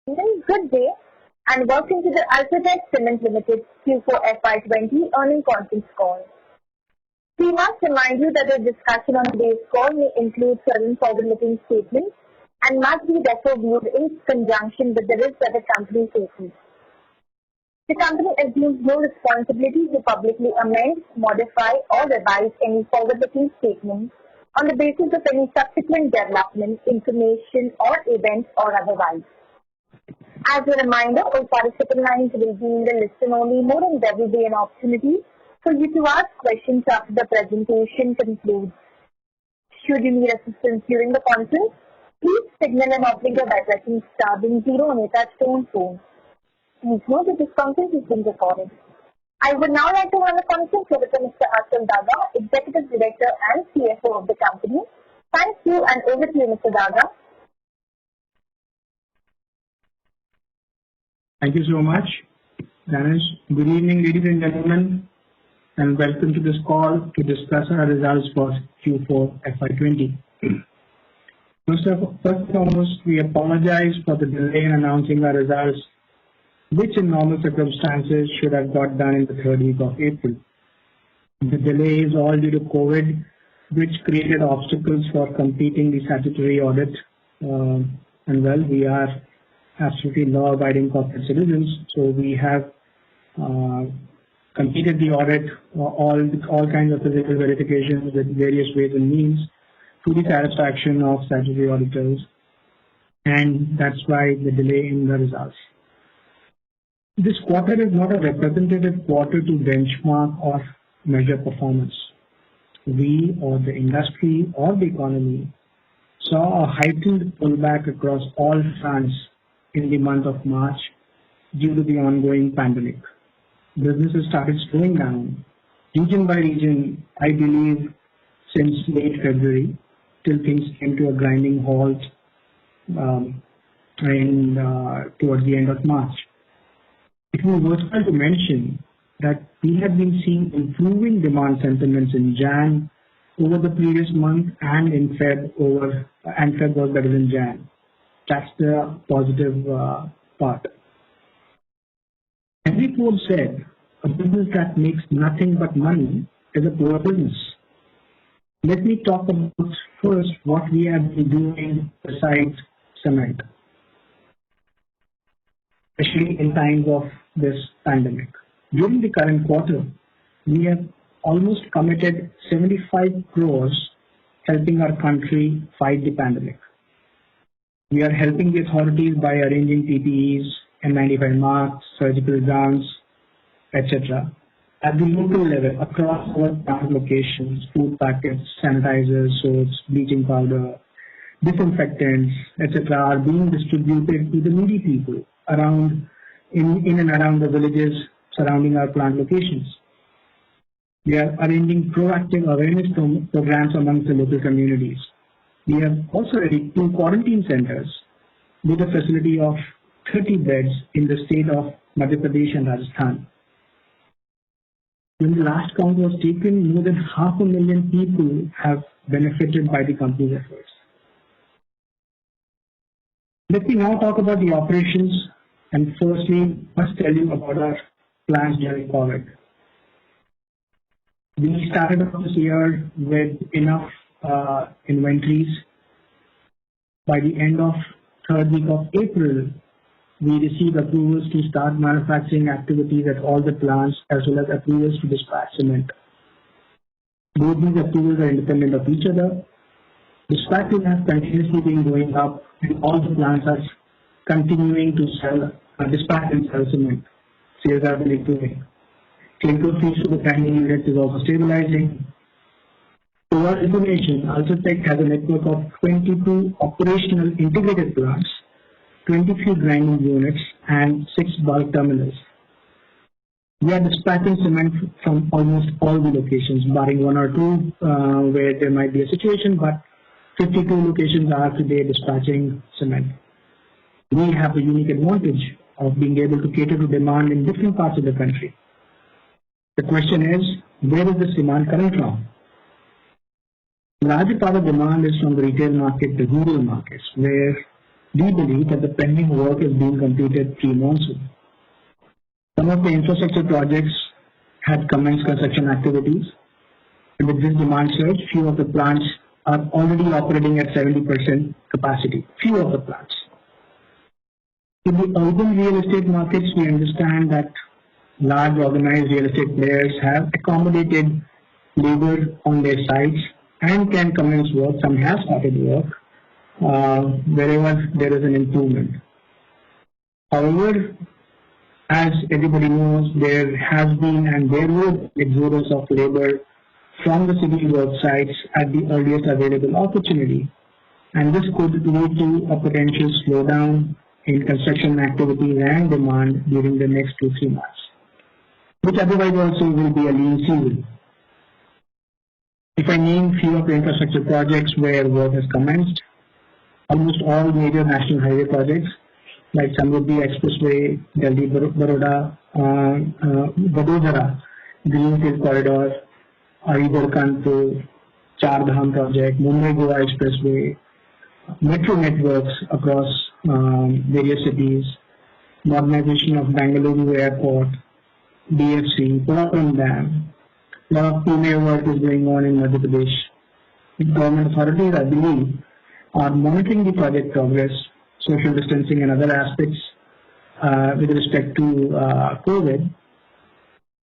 Good day and welcome to the UltraTech Cement Limited Q4 FY20 earnings conference call. We must remind you that the discussion on today's call may include certain forward-looking statements and must be therefore viewed in conjunction with the risks that the company faces. The company assumes no responsibility to publicly amend, modify or revise any forward-looking statements on the basis of any subsequent development, information or events or otherwise. As a reminder, all participant lines will be in the listen-only mode and there will be an opportunity for you to ask questions after the presentation concludes. Should you need assistance during the conference, please signal an operator by pressing star then 0 on your touch-tone phone. Please note that this conference is being recorded. I would now like to run the conference over to Mr. Achal Daga, Executive Director and CFO of the company. Thank you and over to you, Mr. Daga. Thank you so much, Danish. Good evening, ladies and gentlemen, and welcome to this call to discuss our results for Q4 FY20. First and foremost, we apologize for the delay in announcing our results, which in normal circumstances should have got done in the third week of April. The delay is all due to COVID, which created obstacles for completing the statutory audit. We are absolutely law-abiding corporate citizens, so we have completed the audit, all kinds of physical verifications with various ways and means to the satisfaction of statutory auditors, and that's why the delay in the results. This quarter is not a representative quarter to benchmark or measure performance. We or the industry or the economy saw a heightened pullback across all fronts in the month of March due to the ongoing pandemic. Businesses started slowing down region by region, I believe, since late February, till things came to a grinding halt towards the end of March. It was worthwhile to mention that we have been seeing improving demand sentiments in Jan over the previous month and in Feb was better than Jan. That's the positive part. Henry Ford said, a business that makes nothing but money is a poor business. Let me talk about first what we have been doing besides cement, especially in times of this pandemic. During the current quarter, we have almost committed 75 crores helping our country fight the pandemic. We are helping the authorities by arranging PPEs, N95 masks, surgical gowns, etc. at the local level across our plant locations. Food packets, sanitizers, soaps, bleaching powder, disinfectants, etc. are being distributed to the needy people around in and around the villages surrounding our plant locations. We are arranging proactive awareness programs amongst the local communities. We have also ready 2 quarantine centers with a facility of 30 beds in the state of Madhya Pradesh and Rajasthan. When the last count was taken, more than 500,000 people have benefited by the company's efforts. Let me now talk about the operations, and firstly, must tell you about our plans during COVID. We started off this year with enough inventories. By the end of third week of April, we received approvals to start manufacturing activities at all the plants as well as approvals to dispatch cement. Both these approvals are independent of each other. Dispatching has continuously been going up and all the plants are continuing to dispatch and sell cement. Sales have been improving. Clinker fees to the grinding units is also stabilizing. For our information, UltraTech has a network of 22 operational integrated plants, 23 grinding units, and 6 bulk terminals. We are dispatching cement from almost all the locations, barring 1 or 2 where there might be a situation, but 52 locations are today dispatching cement. We have the unique advantage of being able to cater to demand in different parts of the country. The question is, where is this demand coming from? The larger part of demand is from the retail market, the rural markets, where we believe that the pending work is being completed pre-monsoon. Some of the infrastructure projects had commenced construction activities. And with this demand surge, few of the plants are already operating at 70% capacity. Few of the plants. In the urban real estate markets, we understand that large organized real estate players have accommodated labor on their sites and can commence work. Some have started work wherever there is an improvement. However, as everybody knows, there has been and there will be exodus of labor from the civil work sites at the earliest available opportunity, and this could lead to a potential slowdown in construction activities and demand during the next 2-3 months, which otherwise also will be a lean season. If I name few of the infrastructure projects where work has commenced, almost all major national highway projects like Samruddhi Expressway, Delhi Baroda, Vadodara, Greenfield Corridor, Alibor Kanpur, Char Dham project, Mumbai Goa Expressway, metro networks across various cities, modernization of Bangalore Airport, DFC, Portland Dam. A lot of Pune work is going on in Madhya Pradesh. Government authorities, I believe, are monitoring the project progress, social distancing and other aspects with respect to COVID,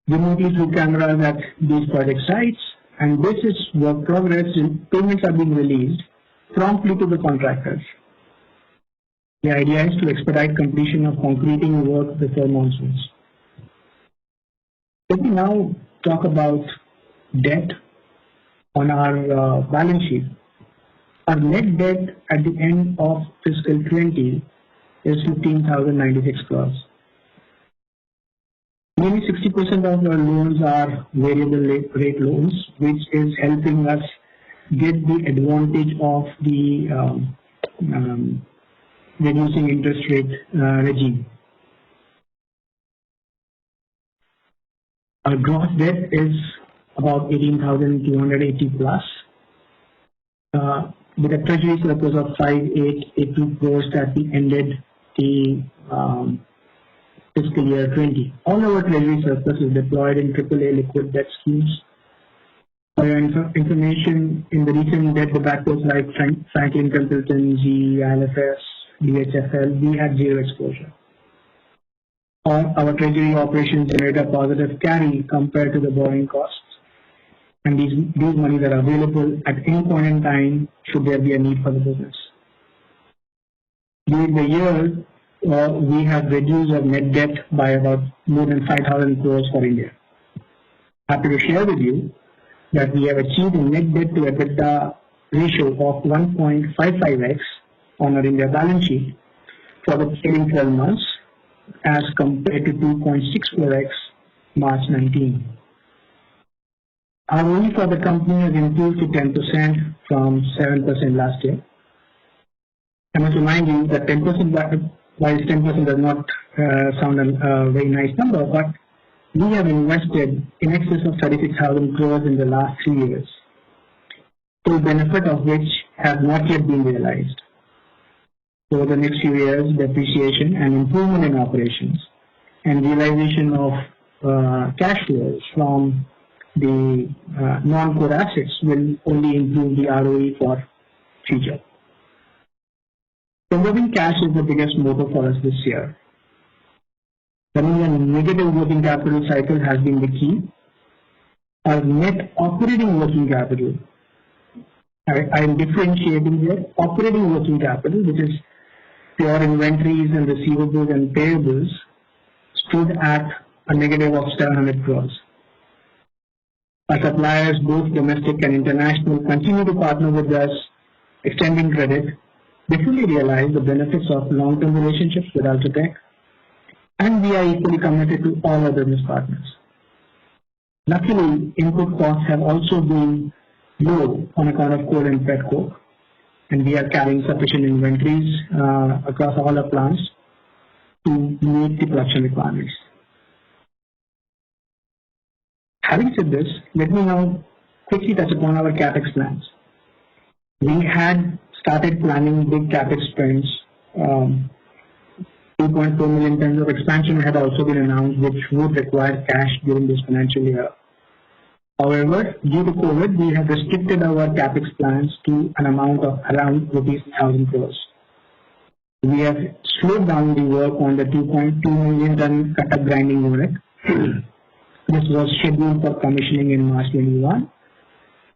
remotely through cameras at these project sites, and this is work progress and payments are being released promptly to the contractors. The idea is to expedite completion of concreting work before monsoons. Let me now talk about debt on our balance sheet. Our net debt at the end of fiscal 20 is 15,096 crores. Nearly 60% of our loans are variable rate loans, which is helping us get the advantage of the reducing interest rate regime. Our gross debt is about 18,280 plus, with a treasury surplus of 5,882 crores that we ended the fiscal year 20. All our treasury surplus is deployed in AAA liquid debt schemes. For your information, in the recent debt debacles like Franklin Templeton, GE, ILFS, DHFL, we had zero exposure. Our treasury operations generate a positive carry compared to the borrowing costs, and these monies are available at any point in time should there be a need for the business. During the year, we have reduced our net debt by about more than 5,000 crores for India. Happy to share with you that we have achieved a net debt to EBITDA ratio of 1.55x on our India balance sheet for the trailing 12 months as compared to 2.64x March 19. ROE for the company has improved to 10% from 7% last year. I must remind you that 10%, while 10% does not sound a very nice number, but we have invested in excess of 36,000 crores in the last 3 years, full benefit of which have not yet been realized. Over the next few years, depreciation and improvement in operations and realization of cash flows from the non-core assets will only improve the ROE for future. Conserving cash is the biggest motive for us this year. Running a negative working capital cycle has been the key. Our net operating working capital, I am differentiating here, operating working capital, which is pure inventories and receivables and payables, stood at a negative of 700 crores. Our suppliers, both domestic and international, continue to partner with us, extending credit. They fully realize the benefits of long-term relationships with UltraTech, and we are equally committed to all our business partners. Luckily, input costs have also been low on account of coal and pet coke, and we are carrying sufficient inventories across all our plants to meet the production requirements. Having said this, let me now quickly touch upon our CapEx plans. We had started planning big CapEx spends 2.4 million tons of expansion had also been announced, which would require cash during this financial year. However, due to COVID, we have restricted our capex plans to an amount of around rupees 1,000 crores. We have slowed down the work on the 2.2 million ton cut-up grinding unit. This was scheduled for commissioning in March 21.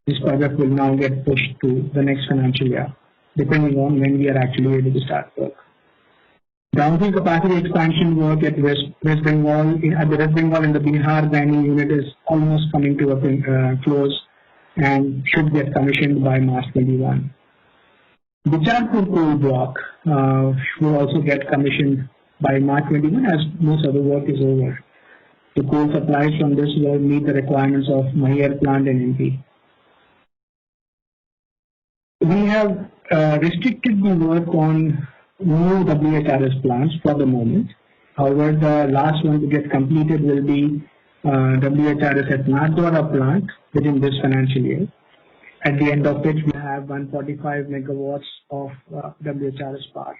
This project will now get pushed to the next financial year, depending on when we are actually able to start work. Brownfield capacity expansion work at West Bengal, at the West Bengal and the Bihar grinding unit is almost coming to a close and should get commissioned by March 21. The Bicharpur coal block will also get commissioned by March 21 as most of the work is over. The coal supplies from this will meet the requirements of Maher plant and MP. We have restricted the work on new WHRS plants for the moment. However, the last one to get completed will be WHRS at Nathdwara plant within this financial year. At the end of which we have 145 megawatts of WHRS power,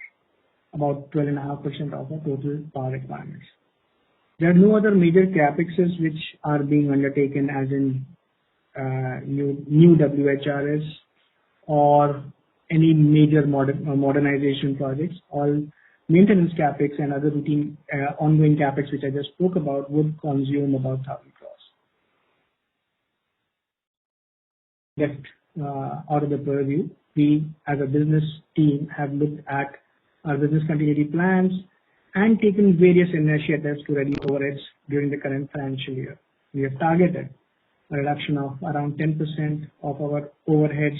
about 12.5% of our total power requirements. There are no other major capexes which are being undertaken as in new WHRS or any major modernization projects. All maintenance capex and other routine ongoing capex which I just spoke about would consume about 1,000 crores. Left out of the purview, we as a business team have looked at our business continuity plans and taken various initiatives to reduce overheads during the current financial year. We have targeted a reduction of around 10% of our overheads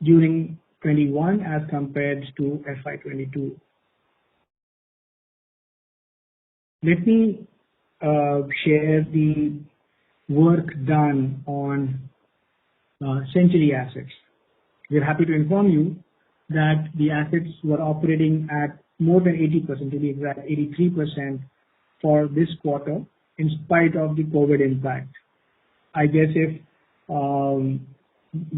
during 21 as compared to FY22. Let me share the work done on Century assets. We are happy to inform you that the assets were operating at more than 80%, to be exact, 83% for this quarter, in spite of the COVID impact. I guess if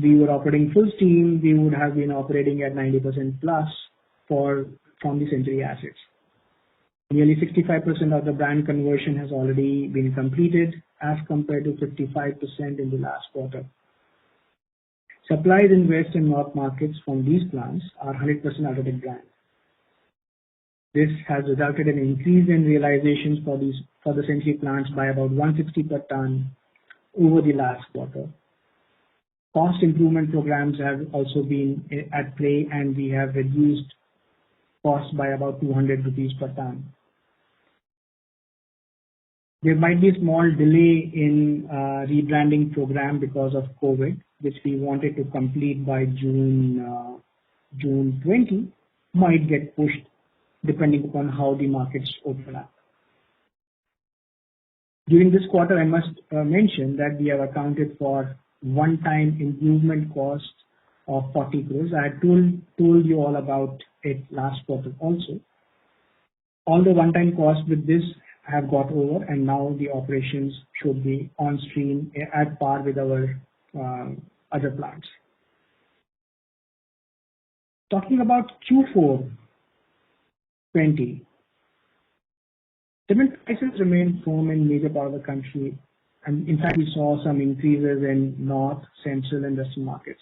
we were operating full steam, we would have been operating at 90% plus from the Century assets. Nearly 65% of the brand conversion has already been completed as compared to 55% in the last quarter. Supplies in West and North markets from these plants are 100% UltraTech brand. This has resulted in an increase in realizations for the Century plants by about 160 per ton over the last quarter. Cost improvement programs have also been at play, and we have reduced costs by about 200 rupees per ton. There might be a small delay in rebranding program because of COVID, which we wanted to complete by June 20, might get pushed depending upon how the markets open up. During this quarter, I must mention that we have accounted for one-time improvement cost of 40 crores. I had told you all about it last quarter also. All the one-time costs with this have got over, and now the operations should be on stream at par with our other plants. Talking about Q4 20, cement prices remain firm in major part of the country, and in fact we saw some increases in north, central and western markets.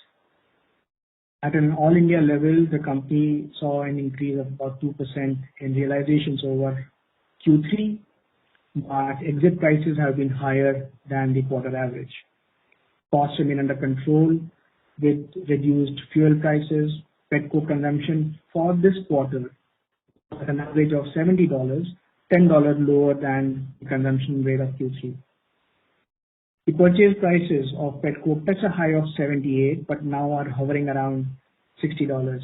At an all India level, the company saw an increase of about 2% in realizations over Q3, but exit prices have been higher than the quarter average. Costs remain under control with reduced fuel prices. Petcoke consumption for this quarter at an average of $70, $10 lower than the consumption rate of Q3. The purchase prices of petcoke touched a high of 78, but now are hovering around $60.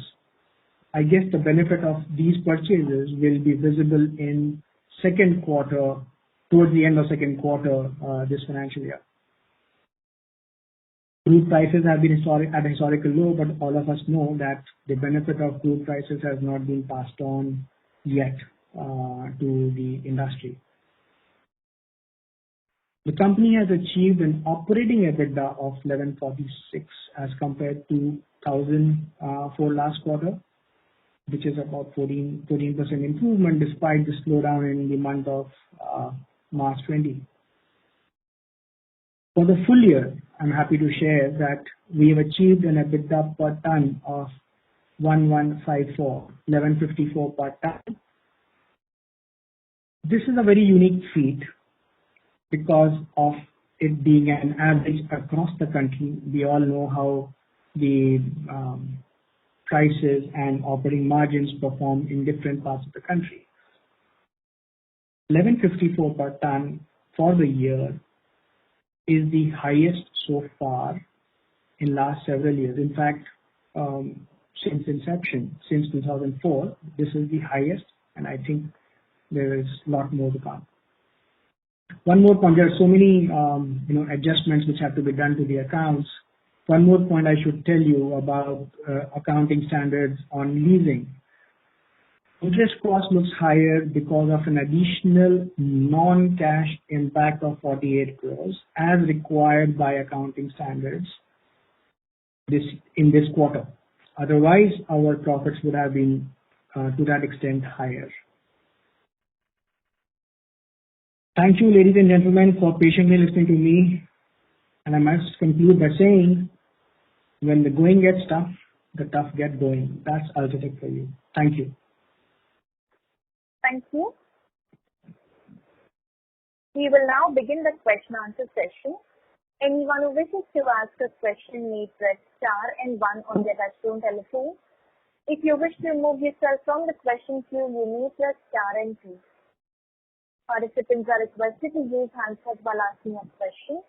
I guess the benefit of these purchases will be visible in second quarter, towards the end of second quarter this financial year. Crude prices have been at a historical low, but all of us know that the benefit of crude prices has not been passed on yet to the industry. The company has achieved an operating EBITDA of 1146 as compared to 1000 for last quarter. which is about 14% improvement despite the slowdown in the month of March 20. For the full year, I'm happy to share that we have achieved an EBITDA per ton of 1154 per ton. This is a very unique feat because of it being an average across the country. We all know how the prices and operating margins perform in different parts of the country. 1154 per ton for the year is the highest so far in last several years. In fact, since inception, since 2004, this is the highest, and I think there is a lot more to come. One more point, there are so many adjustments which have to be done to the accounts. One more point I should tell you about accounting standards on leasing. Interest cost looks higher because of an additional non-cash impact of 48 crores as required by accounting standards in this quarter. Otherwise, our profits would have been to that extent higher. Thank you, ladies and gentlemen, for patiently listening to me. And I must conclude by saying, when the going gets tough, the tough get going. That's UltraTech for you. Thank you. Thank you. We will now begin the question answer session. Anyone who wishes to ask a question may press star and 1 on their touchtone telephone. If you wish to remove yourself from the question queue, you may press star and 2. Participants are requested to use handsets while asking a question.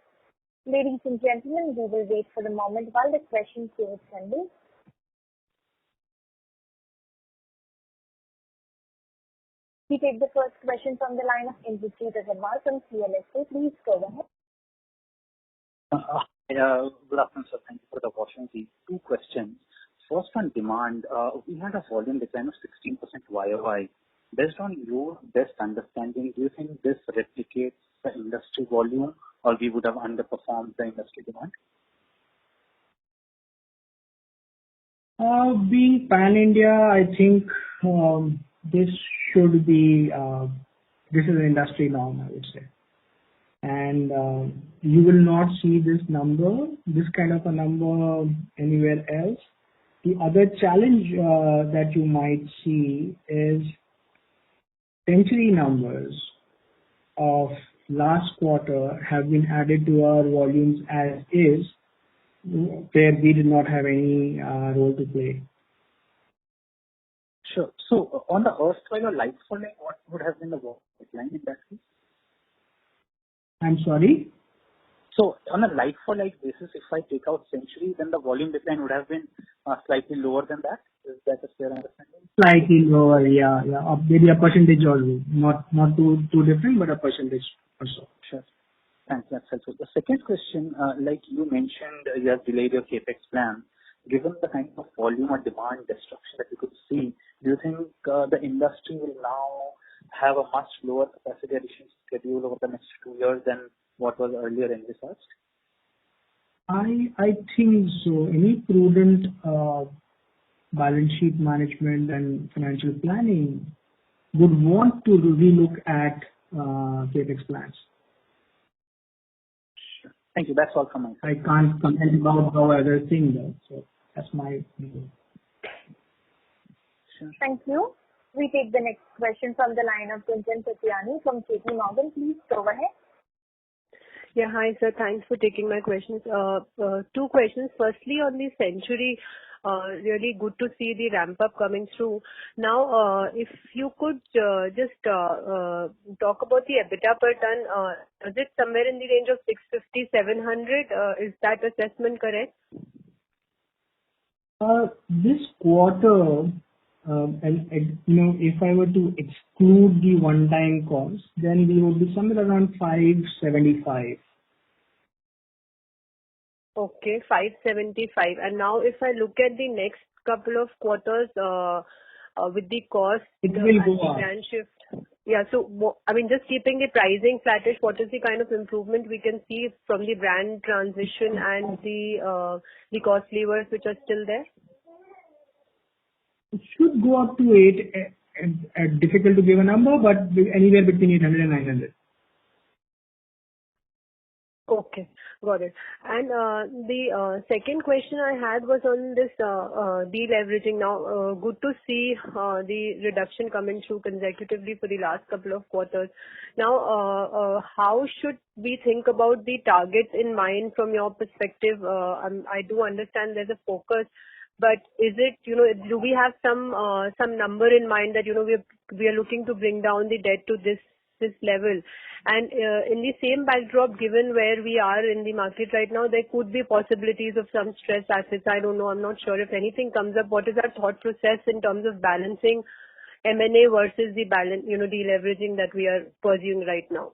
Ladies and gentlemen, we will wait for the moment while the question queue is sending. We take the first question from the line of Indrajit Agarwal from CLSA. Please go ahead. Good afternoon, sir. Thank you for the opportunity. 2 questions. First, on demand, we had a volume decline of 16% YOY. Based on your best understanding, do you think this replicates the industry volume, or we would have underperformed the industry demand? Being pan-India, I think this should be, this is an industry norm, I would say. And you will not see this kind of a number anywhere else. The other challenge that you might see is Century numbers of last quarter have been added to our volumes as is, where we did not have any role to play. Sure. So on the erstwhile or like-for-like, what would have been the volume decline in that case? I'm sorry? So on a like-for-like basis, if I take out Century, then the volume decline would have been slightly lower than that. Is that a fair understanding? Slightly lower, yeah. Maybe a percentage or not too different, but a percentage or so. Sure. Thanks. That's helpful. The second question, like you mentioned, you have delayed your capex plan. Given the kind of volume or demand destruction that you could see, do you think the industry will now have a much lower capacity addition schedule over the next 2 years than what was earlier envisaged? I think so. Any prudent balance sheet management and financial planning would want to relook at capex plans. Sure. Thank you. That's all from my side. I can't comment about how others think that. So that's my view. Sure. Thank you. We take the next question from the line of Gunjan Prithyani from JP Morgan. Please go ahead. Yeah, hi sir. Thanks for taking my questions. 2 questions. Firstly, on the Century, really good to see the ramp up coming through. Now, if you could just talk about the EBITDA per ton, is it somewhere in the range of 650-700? Is that assessment correct? This quarter, if I were to exclude the one-time cost, then we would be somewhere around 575. Okay, 575. And now if I look at the next couple of quarters with the cost, it will go up. Brand shift. Yeah, so I mean, just keeping the pricing flattish, what is the kind of improvement we can see from the brand transition and the cost levers which are still there? It should go up to 8. Difficult to give a number, but anywhere between 800 and 900. Okay, got it. And the second question I had was on this deleveraging. Now, good to see the reduction coming through consecutively for the last couple of quarters. Now, how should we think about the targets in mind from your perspective? I do understand there's a focus, but is it, do we have some number in mind that, we are looking to bring down the debt to this level? And in the same backdrop, given where we are in the market right now, there could be possibilities of some stressed assets. I don't know. I'm not sure if anything comes up. What is our thought process in terms of balancing M&A versus the deleveraging that we are pursuing right now?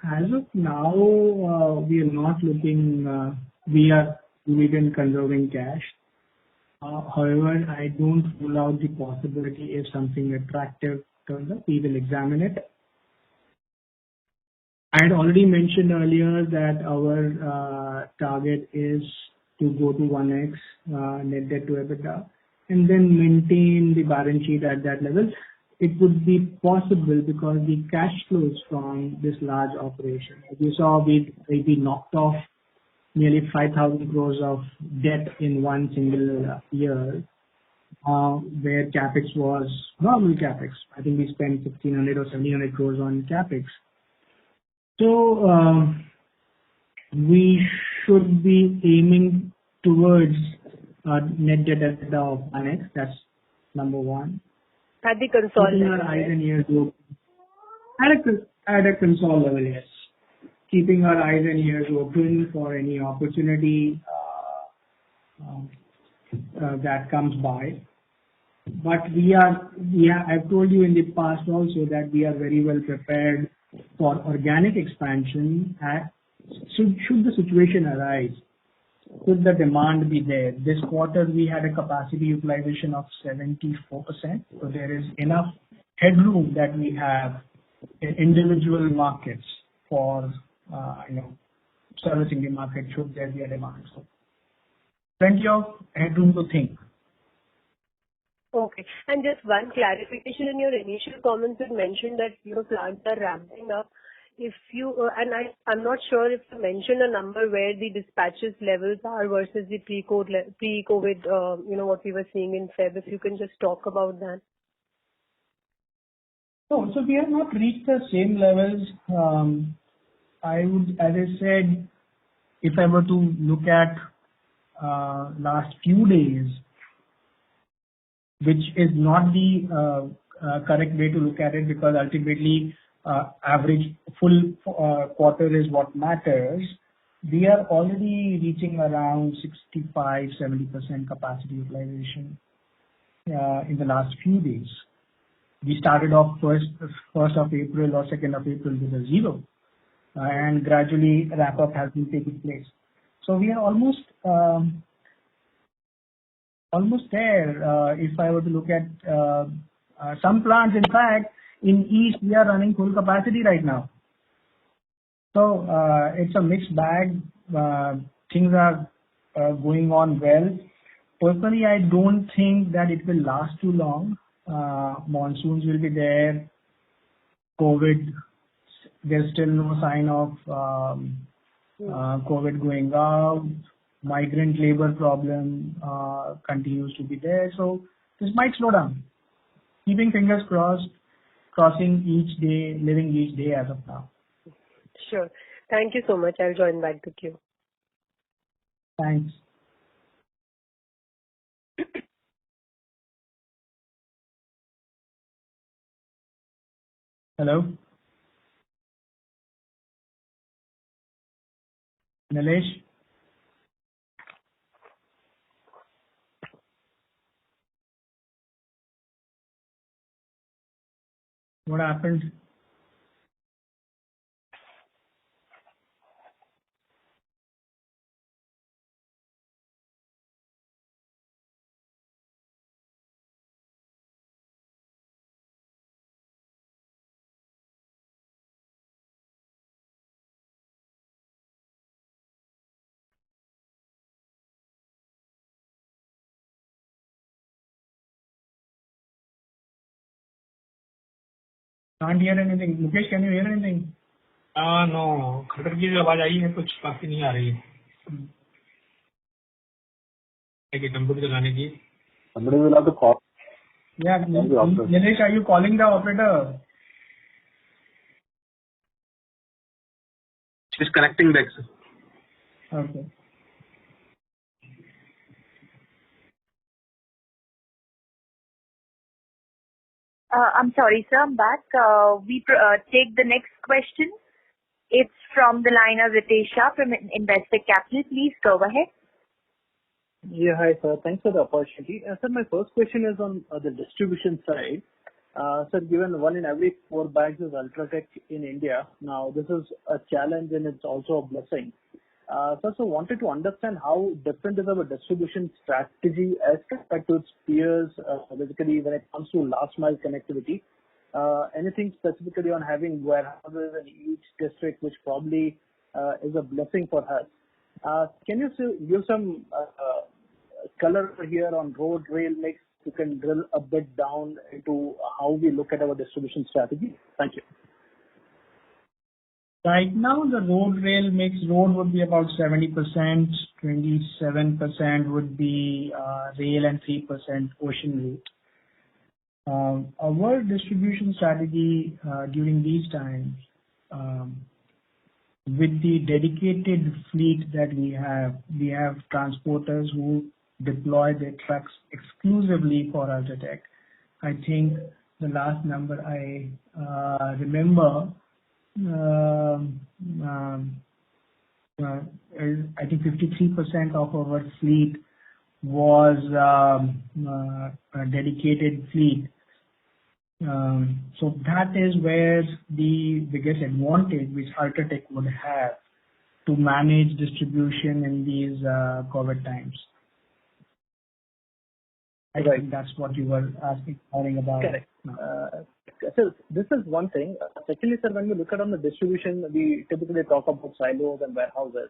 As of now, we are not looking, we are even conserving cash. However, I don't rule out the possibility if something attractive turns up, we will examine it. I had already mentioned earlier that our target is to go to 1x net debt to EBITDA and then maintain the balance sheet at that level. It would be possible because the cash flows from this large operation. As you saw, we knocked off nearly 5,000 crores of debt in one single year, where capex was normal capex. I think we spent 1,600 or 1,700 crores on capex. So we should be aiming towards net debt EBITDA of 1x. That's number one. At the consolidated Keeping our eyes and ears open. At a console level, yes. Keeping our eyes and ears open for any opportunity that comes by. But I've told you in the past also that we are very well prepared for organic expansion should the situation arise. Should the demand be there? This quarter we had a capacity utilization of 74%. So there is enough headroom that we have in individual markets for servicing the market should there be a demand. So plenty of headroom to think. Okay. And just one clarification, in your initial comments, you mentioned that plants are ramping up. If you and I'm not sure if you mentioned a number where the dispatches levels are versus the pre-COVID, what we were seeing in Feb. If you can just talk about that. No, so we have not reached the same levels. I would, as I said, if I were to look at last few days, which is not the correct way to look at it because ultimately average full quarter is what matters. We are already reaching around 65-70% capacity utilization in the last few days. We started off first of April or 2nd of April with a zero, and gradually wrap up has been taking place. So we are almost there. If I were to look at some plants, in fact, in East we are running full capacity right now. So it's a mixed bag. Things are going on well. Personally, I don't think that it will last too long. Monsoons will be there. COVID, there's still no sign of COVID going out. Migrant labor problem continues to be there. So this might slow down. Keeping fingers crossed, crossing each day, living each day as of now. Sure. Thank you so much. I'll join back the queue. Thanks. Hello? Nilesh? What happened? Can't hear anything. Mukesh, can you hear anything? No खटर की जो आवाज आई है कुछ काफी नहीं आ रही है कंप्यूटर चलाने की. Somebody will have to call Yeah, the operator. Nilesh, are you calling the operator? She's connecting back, sir. Okay. I'm sorry, sir. I'm back. We take the next question. It's from the line of Ritesh Shah from Investec Capital. Please go ahead. Yeah, hi, sir. Thanks for the opportunity. Sir, my first question is on the distribution side. Sir, given 1 in every 4 bags is Ultratech in India, now this is a challenge and it's also a blessing. So wanted to understand how different is our distribution strategy as compared to its peers, basically when it comes to last mile connectivity. Anything specifically on having warehouses in each district, which probably is a blessing for us. Can you give some color here on road rail mix? You can drill a bit down into how we look at our distribution strategy. Thank you. Right now, the road rail mix, road would be about 70%, 27% would be rail and 3% ocean route. Our distribution strategy during these times, with the dedicated fleet that we have transporters who deploy their trucks exclusively for Ultratech. I think the last number I remember, I think 53% of our fleet was a dedicated fleet. So that is where the biggest advantage which Ultratech would have to manage distribution in these COVID times. I think that's what you were asking about. Correct. So this is one thing. Secondly, sir, when we look at on the distribution, we typically talk about silos and warehouses.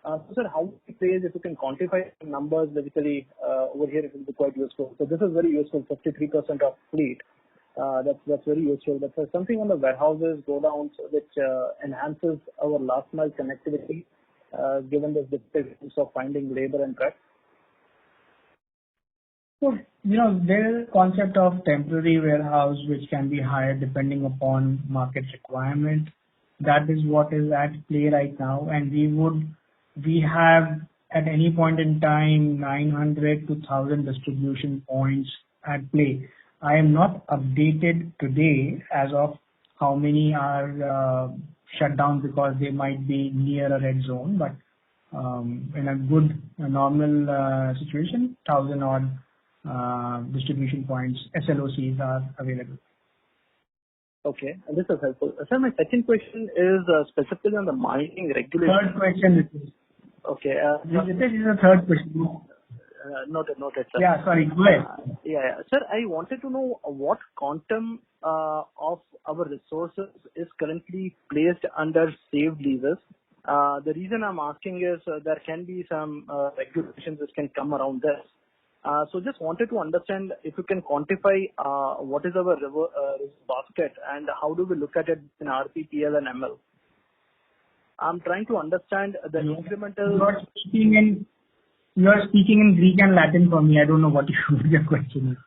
So, sir, how it plays, if you can quantify numbers, basically over here, it will be quite useful. So this is very useful. 53% of fleet. That's very useful. But for something on the warehouses, godowns, which enhances our last mile connectivity, given the difficulties of finding labor and trucks. So, there is a concept of temporary warehouse which can be hired depending upon market requirement. That is what is at play right now, and we have at any point in time 900 to 1,000 distribution points at play. I am not updated today as of how many are shut down because they might be near a red zone, but in a good normal situation, 1,000 odd distribution points, SLOCs are available. Okay, and this is helpful. Sir, my second question is specifically on the mining regulation. Third question. Okay. This is the third question. Noted, sir. Yeah, sorry, go ahead. Yeah. Sir, I wanted to know what quantum of our resources is currently placed under saved leases. The reason I'm asking is there can be some regulations which can come around this. So just wanted to understand if you can quantify what is our basket and how do we look at it in RPPL and ML. I'm trying to understand the incremental. You are speaking in Greek and Latin for me. I don't know what your question is.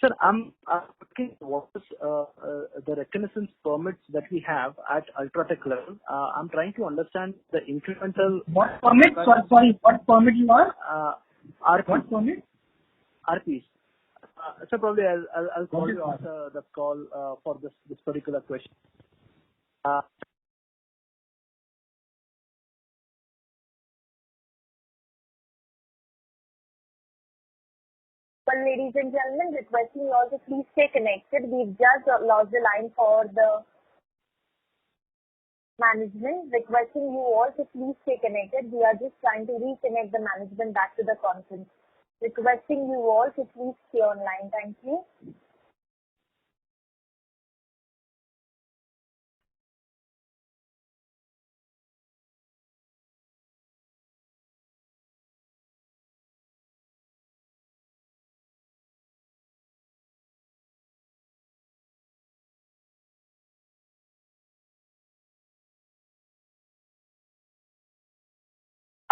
Sir, I'm asking what is the reconnaissance permits that we have at Ultratech level. I'm trying to understand the incremental. What permit? Sorry, what permit you are? RP. What permit? RPs. So probably I'll call you after the call for this particular question. Well, ladies and gentlemen, requesting you all to please stay connected. We've just lost the line for the management. Requesting you all to please stay connected. We are just trying to reconnect the management back to the conference. Requesting you all to please stay online. Thank you.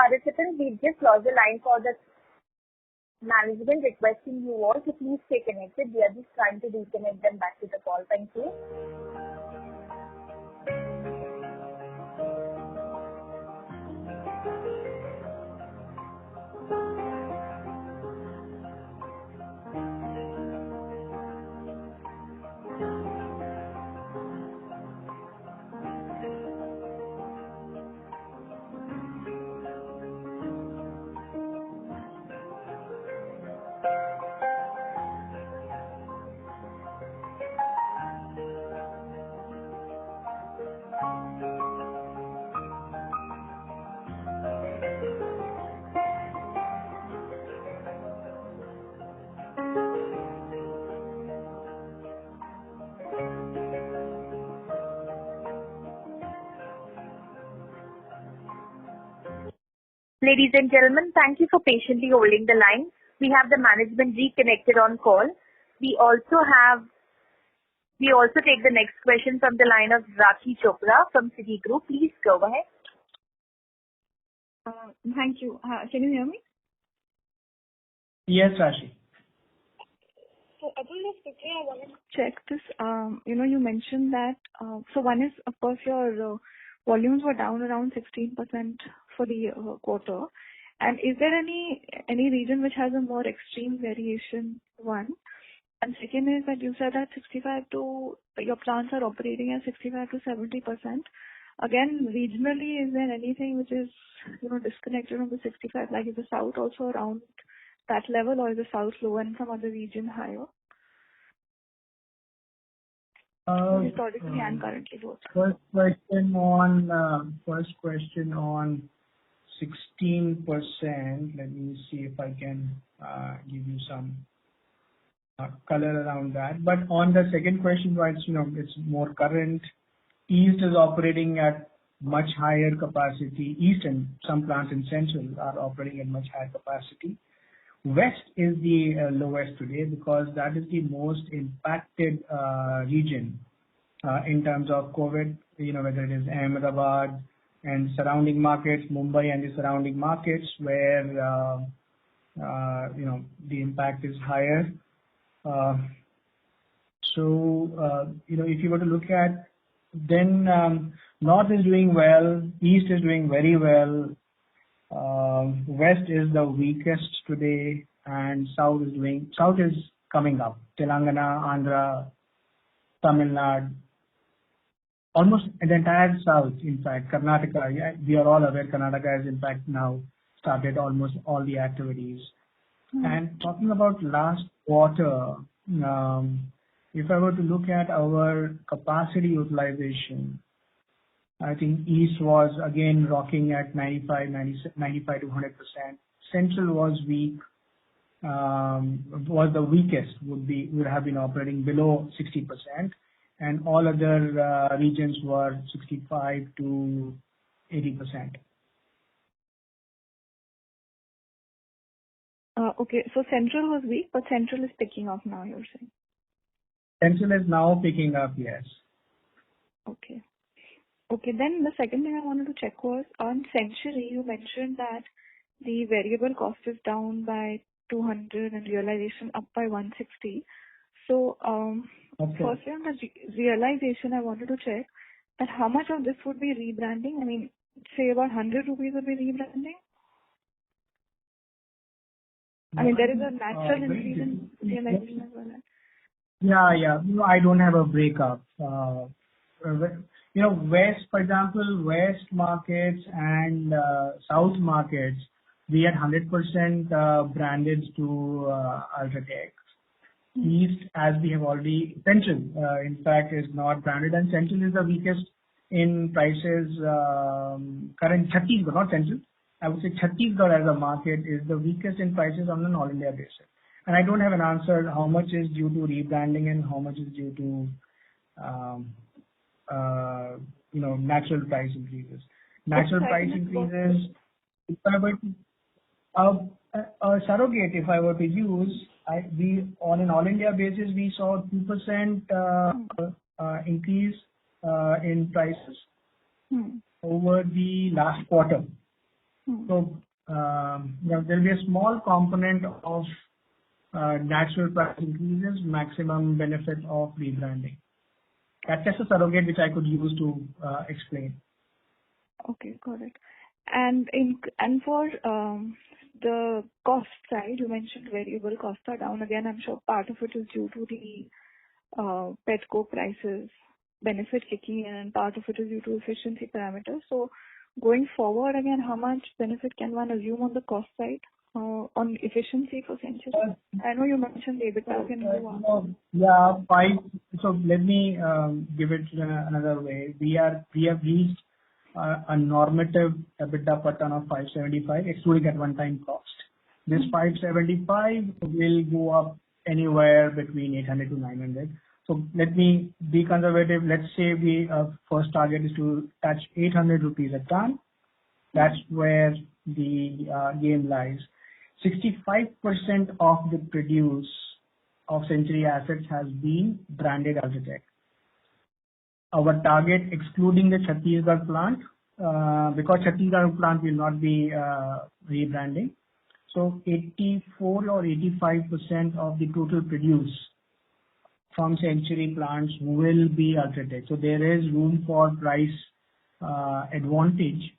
Participants, we've just lost the line for the management, requesting you all to please stay connected. We are just trying to reconnect them back to the call. Thank you. Ladies and gentlemen, thank you for patiently holding the line. We have the management reconnected on call. We also take the next question from the line of Rakhi Chopra from Citigroup. Please go ahead. Thank you. Can you hear me? Yes, Rashi. So, Atul, just quickly, I wanted to check this. You mentioned that, so one is, of course, your volumes were down around 16% for the quarter. And is there any region which has a more extreme variation, one? And second is that you said that your plants are operating at 65 to 70%. Again, regionally, is there anything which is, disconnected from the 65? Like, is the south also around that level, or is the south lower and some other region higher? Historically and currently both. First question on 16%. Let me see if I can give you some color around that. But on the second question, right, it's more current. East is operating at much higher capacity. East and some plants in Central are operating at much higher capacity. West is the lowest today because that is the most impacted region in terms of COVID, whether it is Ahmedabad and surrounding markets, Mumbai and the surrounding markets where, the impact is higher. If you were to look at, then North is doing well, East is doing very well, West is the weakest today, and South is coming up. Telangana, Andhra, Tamil Nadu, almost the entire South, in fact, Karnataka. We are all aware Karnataka has in fact now started almost all the activities. And talking about last quarter, if I were to look at our capacity utilization, I think East was again rocking at 95 to 100%. Central was weak, was the weakest, would have been operating below 60%, and all other regions were 65 to 80%. Okay, so Central was weak, but Central is picking up now, you're saying? Central is now picking up, yes. Okay. Okay, then the second thing I wanted to check was on Century, you mentioned that the variable cost is down by 200 and realization up by 160. So, firstly on the realization, I wanted to check that how much of this would be rebranding? I mean, say about 100 rupees would be rebranding? I mean, there is a natural increase in realization as well. Yeah. I don't have a breakup. West, for example, West markets and South markets, we had 100% branded to Ultratech. East, as we have already mentioned, in fact, is not branded, and Central is the weakest in prices. Current Chhattisgarh, not Central. I would say Chhattisgarh as a market is the weakest in prices on an all-India basis. And I don't have an answer how much is due to rebranding and how much is due to natural price increases. Natural price increases, if I were to, a surrogate, if I were to use, we on an all-India basis, we saw 2% increase in prices over the last quarter. So there will be a small component of natural price increases, maximum benefit of rebranding. That's just a surrogate which I could use to explain. Okay, got it. And for the cost side, you mentioned variable costs are down. Again, I'm sure part of it is due to the pet coke prices benefit kicking in, and part of it is due to efficiency parameters. So going forward, again, how much benefit can one assume on the cost side, on efficiency for Century? I know you mentioned the EBITDA can go up. So let me give it another way. We have reached a normative EBITDA per ton of 575, excluding that one-time cost. This 575 will go up anywhere between 800 to 900. So let me be conservative. Let's say we first target is to touch 800 rupees a ton. That's where the game lies. 65% of the produce of Century assets has been branded UltraTech. Our target, excluding the Chhattisgarh plant, because Chhattisgarh plant will not be rebranding. So 84 or 85% of the total produce from Century plants will be UltraTech. So there is room for price advantage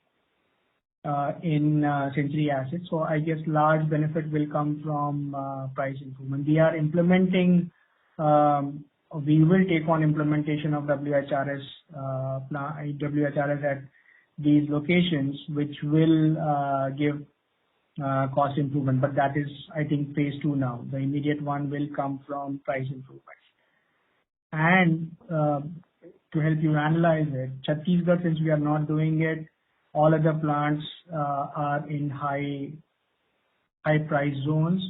in Century assets. So I guess large benefit will come from price improvement. We are implementing, we will take on implementation of WHRS WHRS at these locations, which will give cost improvement. But that is, I think, phase 2 now. The immediate one will come from price improvements. And to help you analyze it, Chhattisgarh, since we are not doing it, all other plants are in high price zones,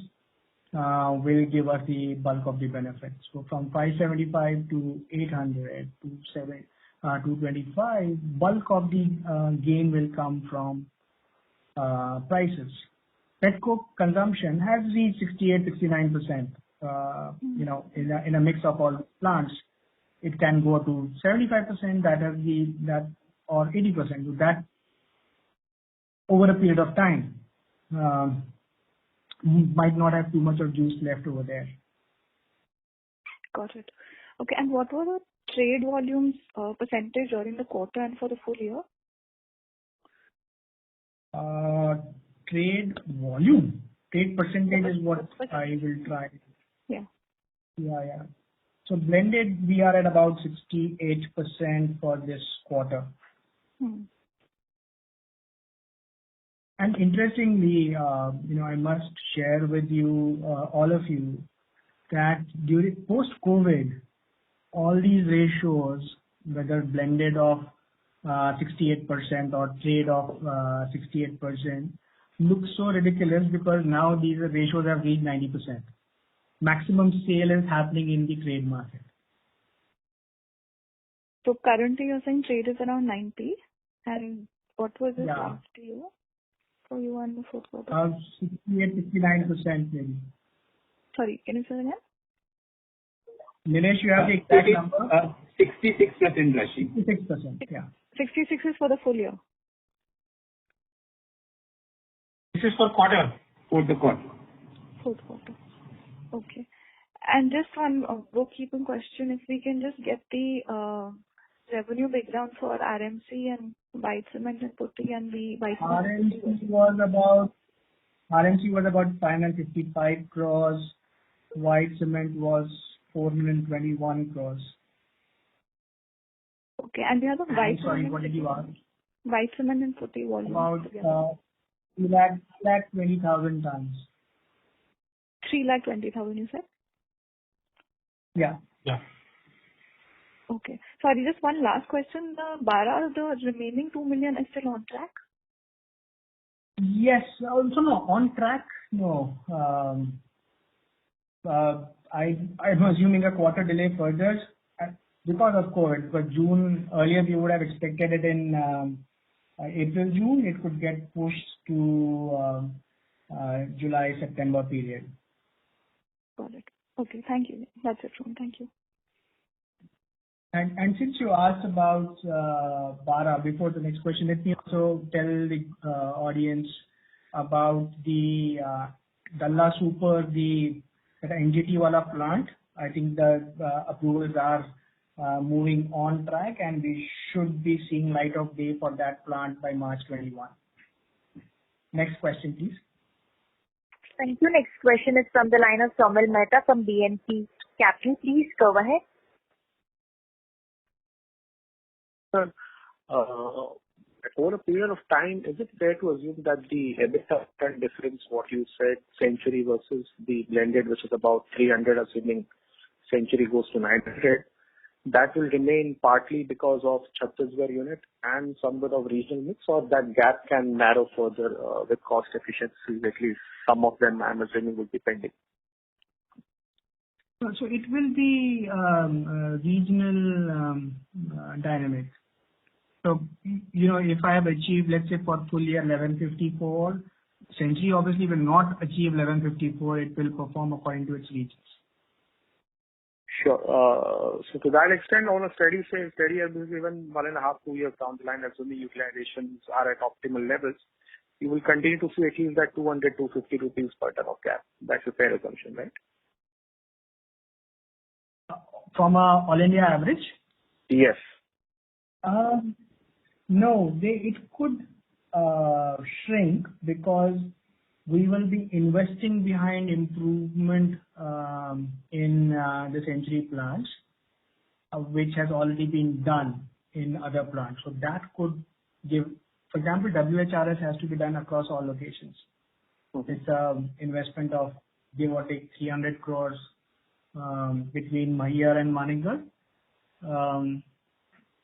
will give us the bulk of the benefits. So from 575 to 800 to 225, bulk of the gain will come from prices. Pet coke consumption has reached 68-69%. In a mix of all plants, it can go to 75%. Or 80%. That over a period of time, might not have too much of juice left over there. Got it. Okay, and what were the trade volumes percentage during the quarter and for the full year? Trade volume. Trade percentage is what I will try. Yeah. So blended, we are at about 68% for this quarter. And interestingly, I must share with you, all of you, that during post-COVID, all these ratios, whether blended of 68% or trade of 68%, look so ridiculous because now these ratios have reached 90%. Maximum sale is happening in the trade market. So currently you're saying trade is around 90, and what was it last year for you on the fourth quarter? 68-69% maybe. Sorry, can you say that again? Nilesh, you have the exact number? 66%, Rashi. 66%, yeah. 66 is for the full year. This is for quarter. For the quarter. Fourth quarter. Okay. And just one bookkeeping question, if we can just get the revenue breakdown for RMC and white cement and putty and the white cement. RMC was about 555 crores. White cement was 421 crores. Okay, and the other white Sorry, cement. what did you ask? White cement and putty volume. About 320,000 tons. 320,000, you said? Yeah. Okay. Sorry, just one last question. The remaining 2 million is still on track? Yes. Also, no. On track? No. I'm assuming a quarter delay further because of COVID. Because June, earlier we would have expected it in April, June. It could get pushed to July, September period. Got it. Okay, thank you. That's it from me. Thank you. And since you asked about Bara, before the next question, let me also tell the audience about the Dalla Super, the NGT wala plant. I think the approvals are moving on track, and we should be seeing light of day for that plant by March 21. Next question, please. Thank you. Next question is from the line of Somil Mehta from BNP Capital. Please go ahead. Sir, over a period of time, is it fair to assume that the EBITDA difference, what you said, Century versus the blended, which is about 300, assuming Century goes to 900, that will remain partly because of Chhattisgarh unit and some bit of regional mix, or that gap can narrow further with cost efficiencies? At least some of them, I'm assuming, will be pending. So it will be regional dynamics. So, if I have achieved, let's say for full year 1154, Century obviously will not achieve 1154. It will perform according to its regions. Sure. So to that extent, on a steady year basis, even 1.5, 2 years down the line, assuming utilizations are at optimal levels, you will continue to see at least that 200, 250 rupees per ton of gap. That's a fair assumption, right? From a all India average? Yes. No, it could shrink because we will be investing behind improvement in the Century plants, which has already been done in other plants. So that could give, for example, WHRS has to be done across all locations. It's an investment of give or take 300 crores between Mahir and Manikgarh.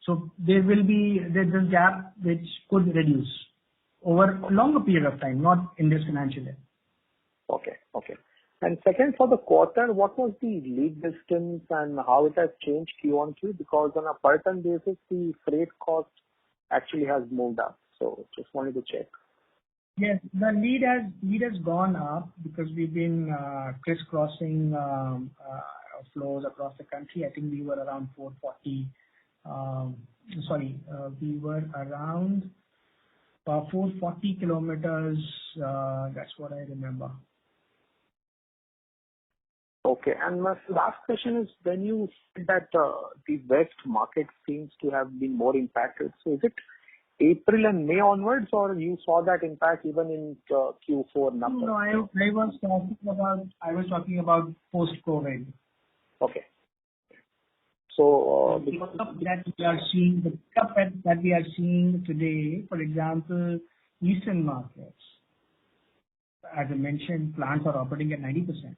So there will be this gap which could reduce over a longer period of time, not in this financial year. Okay. And second, for the quarter, what was the lead distance and how it has changed Q on Q? Because on a per ton basis, the freight cost actually has moved up. So just wanted to check. Yes, the lead has gone up because we've been crisscrossing flows across the country. I think we were around 440. We were around 440 kilometers. That's what I remember. Okay. And my last question is, when you said that the West market seems to have been more impacted, so is it April and May onwards, or you saw that impact even in Q4 numbers? No, I was talking about post-COVID. Okay. So the pickup that we are seeing today, for example, Eastern markets, as I mentioned, plants are operating at 90%,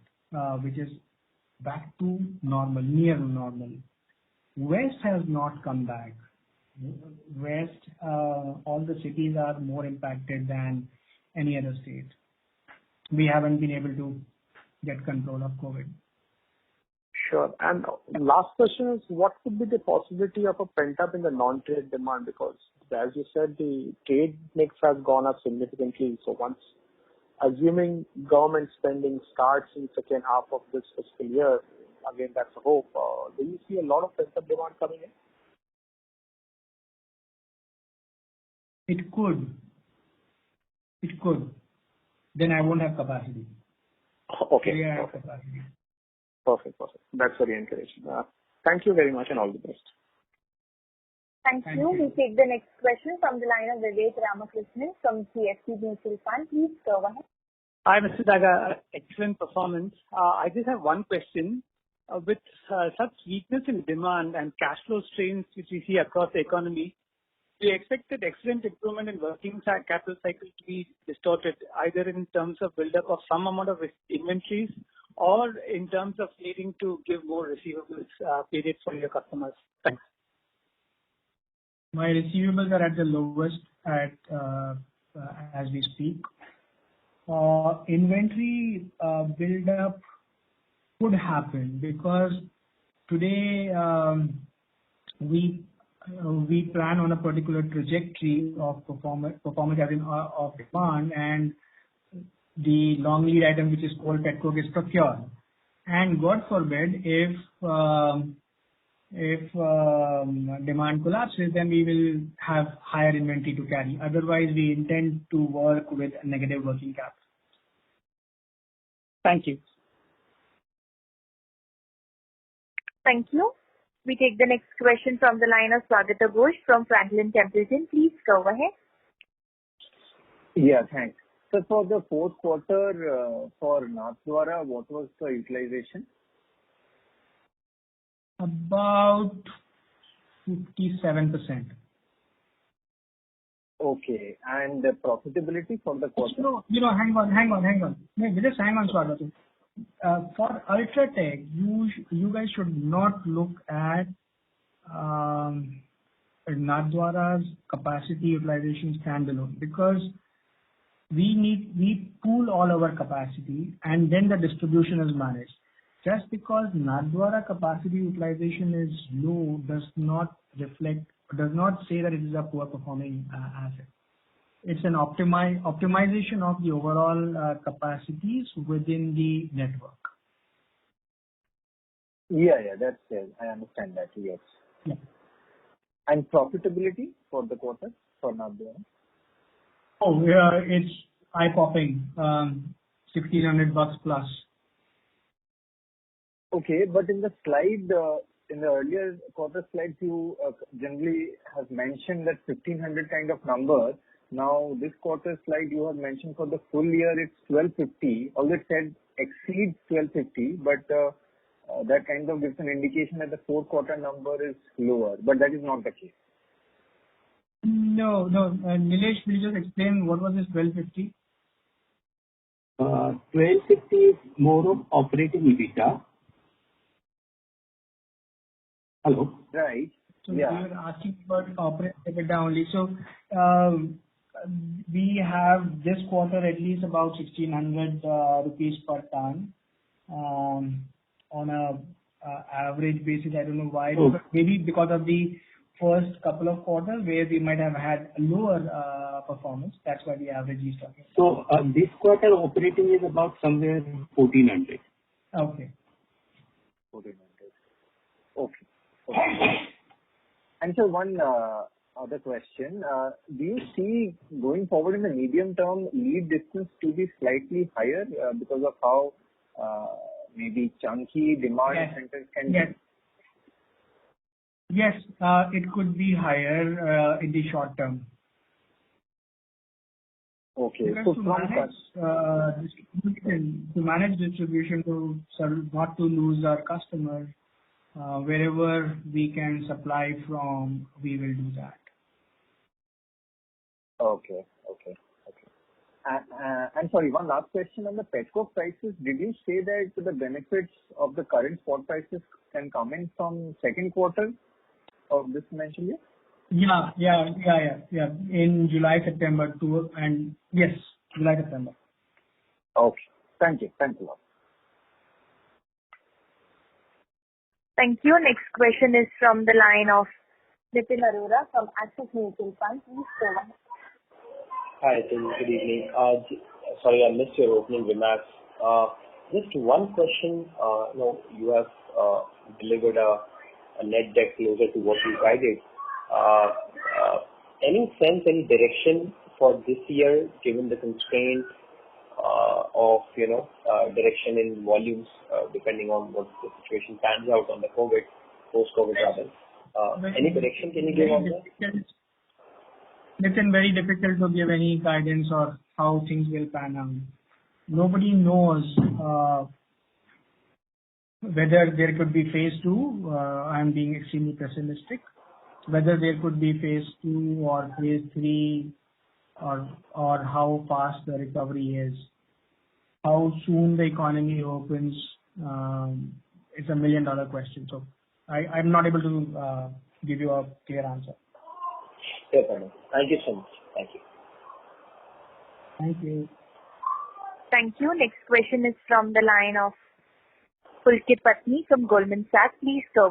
which is back to normal, near normal. West has not come back. West, all the cities are more impacted than any other state. We haven't been able to get control of COVID. Sure. And last question is, what could be the possibility of a pent-up in the non-trade demand? Because as you said, the trade mix has gone up significantly. So once, assuming government spending starts in second half of this fiscal year, again, that's a hope. Do you see a lot of pent-up demand coming in? It could. Then I won't have capacity. Okay. We have capacity. Perfect. That's very encouraging. Thank you very much and all the best. Thank you. We take the next question from the line of Vivek Ramakrishnan from CST Mutual Fund. Please go ahead. Hi, Mr. Daga. Excellent performance. I just have one question. With such weakness in demand and cash flow strains which we see across the economy, we expected excellent improvement in working capital cycle to be distorted, either in terms of build-up of some amount of inventories or in terms of needing to give more receivables period for your customers. Thanks. My receivables are at the lowest as we speak. Inventory build-up could happen because today we plan on a particular trajectory of performance as in of demand, and the long lead item which is called petcoke is procured. And God forbid if If demand collapses, then we will have higher inventory to carry. Otherwise, we intend to work with negative working capital. Thank you. Thank you. We take the next question from the line of Swagata Ghosh from Franklin Templeton. Please go ahead. Yeah, thanks. So for the fourth quarter, for Nathdwara, what was the utilization? About 57%. Okay. And the profitability for the quarter? Hang on. No, just hang on, Swagata. For Ultratech, you guys should not look at Nathdwara's capacity utilization standalone, because we pool all our capacity and then the distribution is managed. Just because Nathdwara capacity utilization is low does not say that it is a poor performing asset. It's an optimization of the overall capacities within the network. Yeah, that's fair. I understand that, yes. Yeah. And profitability for the quarter for Nathdwara? Oh, yeah, it's eye-popping, $1,600 plus. Okay, but in the slide, in the earlier quarter slides, you generally have mentioned that 1,500 kind of number. Now, this quarter slide you have mentioned for the full year it's 1,250. Although it said exceeds 1,250, but that kind of gives an indication that the fourth quarter number is lower. But that is not the case. No. Nilesh, will you just explain what was this 1,250? 1250 is more of operating EBITDA. Hello? Right. So yeah. we were asking about operating EBITDA only. So we have this quarter at least about 1,600 rupees per ton on a average basis. I don't know why. Oh. Maybe because of the first couple of quarters where we might have had lower performance. That's why the average is talking. So this quarter operating is about somewhere 1,400. Okay. 1,400. Okay. And so one other question. Do you see going forward in the medium term lead distance to be slightly higher because of how maybe chunky demand centers can be? Yes, it could be higher in the short term. Okay. Because So to manage distribution, not to lose our customers, wherever we can supply from, we will do that. Okay. And sorry, one last question on the petcoke prices. Did you say that the benefits of the current spot prices can come in from second quarter of this financial year? Yeah. In July, September too, and yes, July, September. Okay. Thank you. Thanks a lot. Thank you. Next question is from the line of Nitin Arora from Axis Mutual Fund. Please go ahead. Hi, team. Good evening. Sorry, I missed your opening remarks. Just one question. You have delivered a net debt closer to what you guided. Any sense, any direction for this year, given the constraint of direction in volumes, depending on what the situation pans out on the post-COVID rather. Any direction can you give on that? It's very difficult to give any guidance or how things will pan out. Nobody knows whether there could be phase 2. I'm being extremely pessimistic. Whether there could be phase 2 or phase 3 or how fast the recovery is. How soon the economy opens is $1 million question. So I'm not able to give you a clear answer. Yes, thank you so much. Thank you. Thank you. Thank you. Next question is from the line of Pulkit Patni from Goldman Sachs. Please go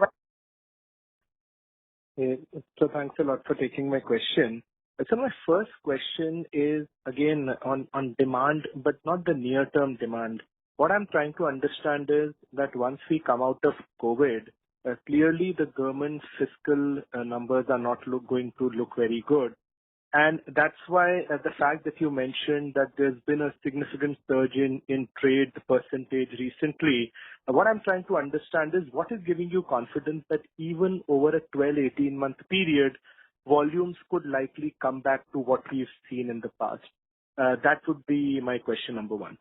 ahead. So thanks a lot for taking my question. So my first question is again on demand, but not the near-term demand. What I'm trying to understand is that once we come out of COVID, clearly the government fiscal numbers are not going to look very good. And that's why the fact that you mentioned that there's been a significant surge in trade percentage recently, what I'm trying to understand is what is giving you confidence that even over a 12-18 month period, volumes could likely come back to what we've seen in the past? That would be my question number one.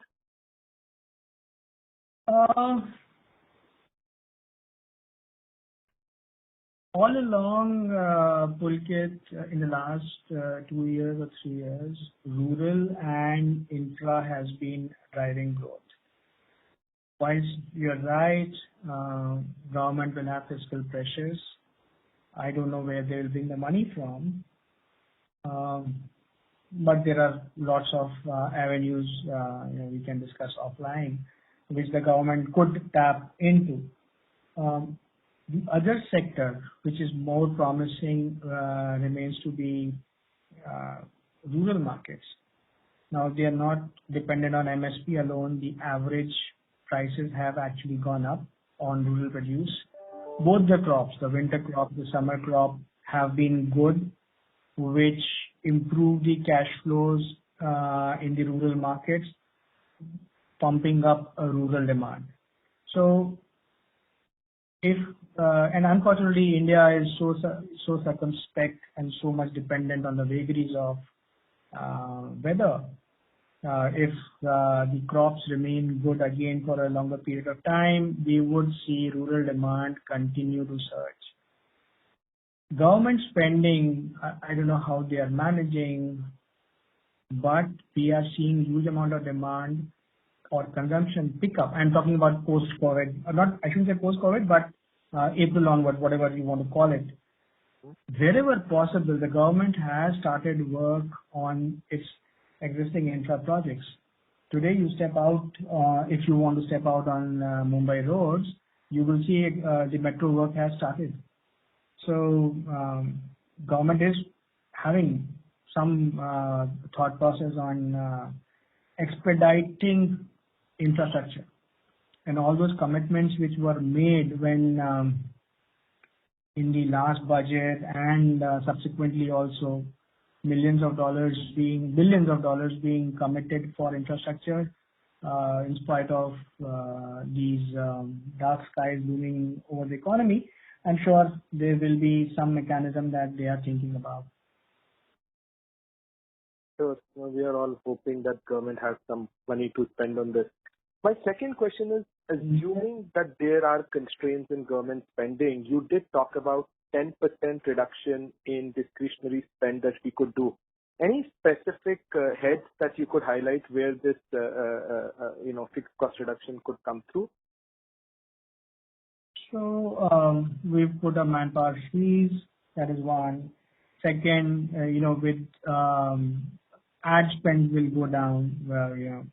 All along, Pulkit, in the last 2 years or 3 years, rural and infra has been driving growth. Whilst you're right, government will have fiscal pressures. I don't know where they will bring the money from, but there are lots of avenues we can discuss offline, which the government could tap into. The other sector, which is more promising, remains to be rural markets. Now, they are not dependent on MSP alone. The average prices have actually gone up on rural produce. Both the crops, the winter crop, the summer crop, have been good, which improve the cash flows in the rural markets, pumping up a rural demand. So, and unfortunately, India is so circumspect and so much dependent on the vagaries of weather. If the crops remain good again for a longer period of time, we would see rural demand continue to surge. Government spending, I don't know how they are managing, but we are seeing huge amount of demand or consumption pickup. I'm talking about post-COVID, I shouldn't say post-COVID, but April onward, whatever you want to call it. Wherever possible, the government has started work on its existing infra projects. Today, you step out, if you want to step out on Mumbai roads, you will see the metro work has started. So, government is having some thought process on expediting infrastructure. And all those commitments which were made when in the last budget and subsequently also billions of dollars being committed for infrastructure in spite of these dark skies looming over the economy, I'm sure there will be some mechanism that they are thinking about. Sure. We are all hoping that government has some money to spend on this. My second question is, assuming that there are constraints in government spending, you did talk about 10% reduction in discretionary spend that we could do. Any specific heads that you could highlight where this, fixed cost reduction could come through? So, we've put a manpower freeze. That is one. Second, with ad spend will go down,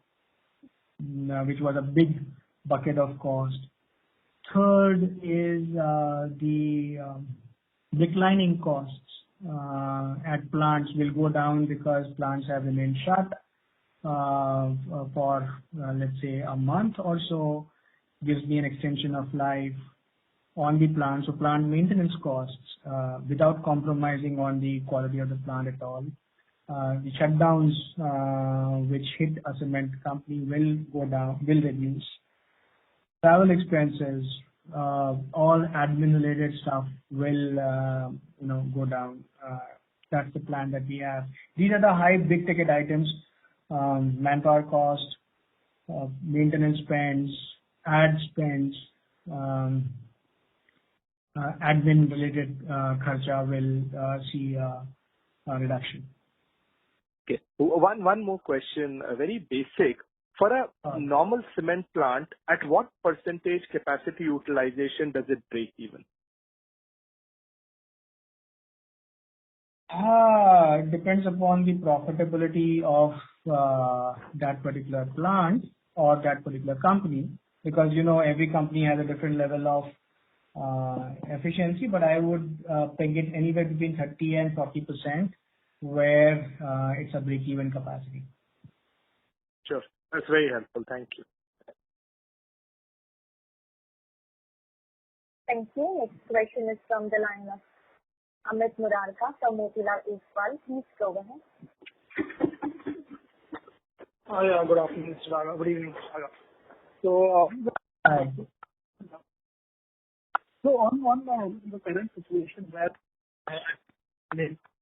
which was a big bucket of cost. Third is the declining costs at plants will go down because plants have remained shut for, let's say, a month or so, gives me an extension of life on the plant. So plant maintenance costs without compromising on the quality of the plant at all. The shutdowns which hit a cement company will go down, will reduce. Travel expenses, all admin-related stuff will, go down. That's the plan that we have. These are the high big-ticket items: manpower cost, maintenance spends, ad spends, admin-related kharcha will see a reduction. Okay. One more question, very basic. For a normal cement plant, at what percentage capacity utilization does it break even? It depends upon the profitability of that particular plant or that particular company, because every company has a different level of efficiency, but I would peg it anywhere between 30 and 40%, where it's a break-even capacity. Sure. That's very helpful. Thank you. Thank you. Next question is from the line of Amit Murarka from Motilal Oswal. Please go ahead. Yeah, good afternoon, Mr. Raga. Good evening, Mr. Raga. So, on the current situation where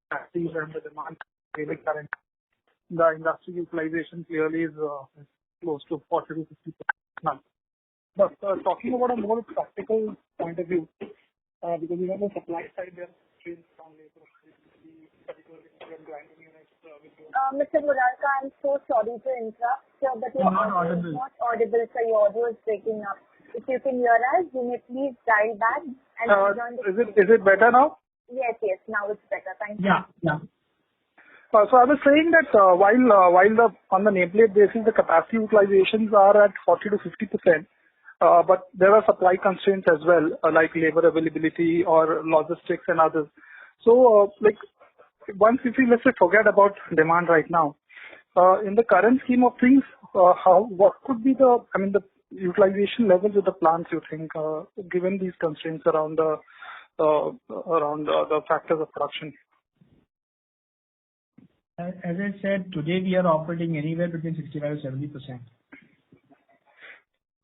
factories and the demand really current, the industry utilization clearly is close to 40 to 50% now. But talking about a more practical point of view, because on the supply side there are constraints on labor, particularly in grinding units. Mr. Murarka, I'm so sorry to interrupt, sir, but your audio is not audible, so your audio is breaking up. If you can hear us, you may please dial back and join the Is it better now? Yes, now it's better. Thank you. Yeah. So I was saying that while on the nameplate basis the capacity utilizations are at 40 to 50%, but there are supply constraints as well, like labor availability or logistics and others. So once if we let's say forget about demand right now, in the current scheme of things, what could be the utilization levels of the plants you think, given these constraints around the factors of production? As I said, today we are operating anywhere between 65 to 70%.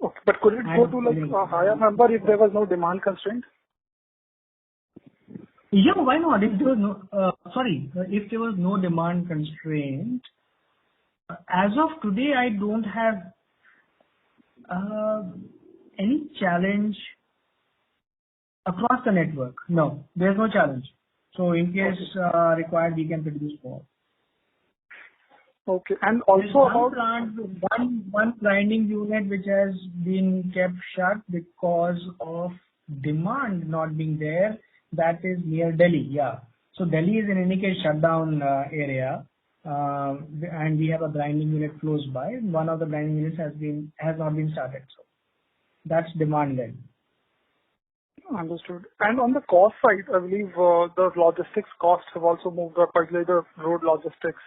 Okay, but could it go to a higher number if there was no demand constraint? Yeah, why not? If there was no demand constraint, as of today, I don't have any challenge across the network. No, there's no challenge. So in case required, we can produce more. Okay, and also one grinding unit which has been kept shut because of demand not being there. That is near Delhi. Yeah. So Delhi is in any case shutdown area, and we have a grinding unit close by. One of the grinding units has not been started. So that's demand led. Understood. And on the cost side, I believe the logistics costs have also moved up, particularly the road logistics.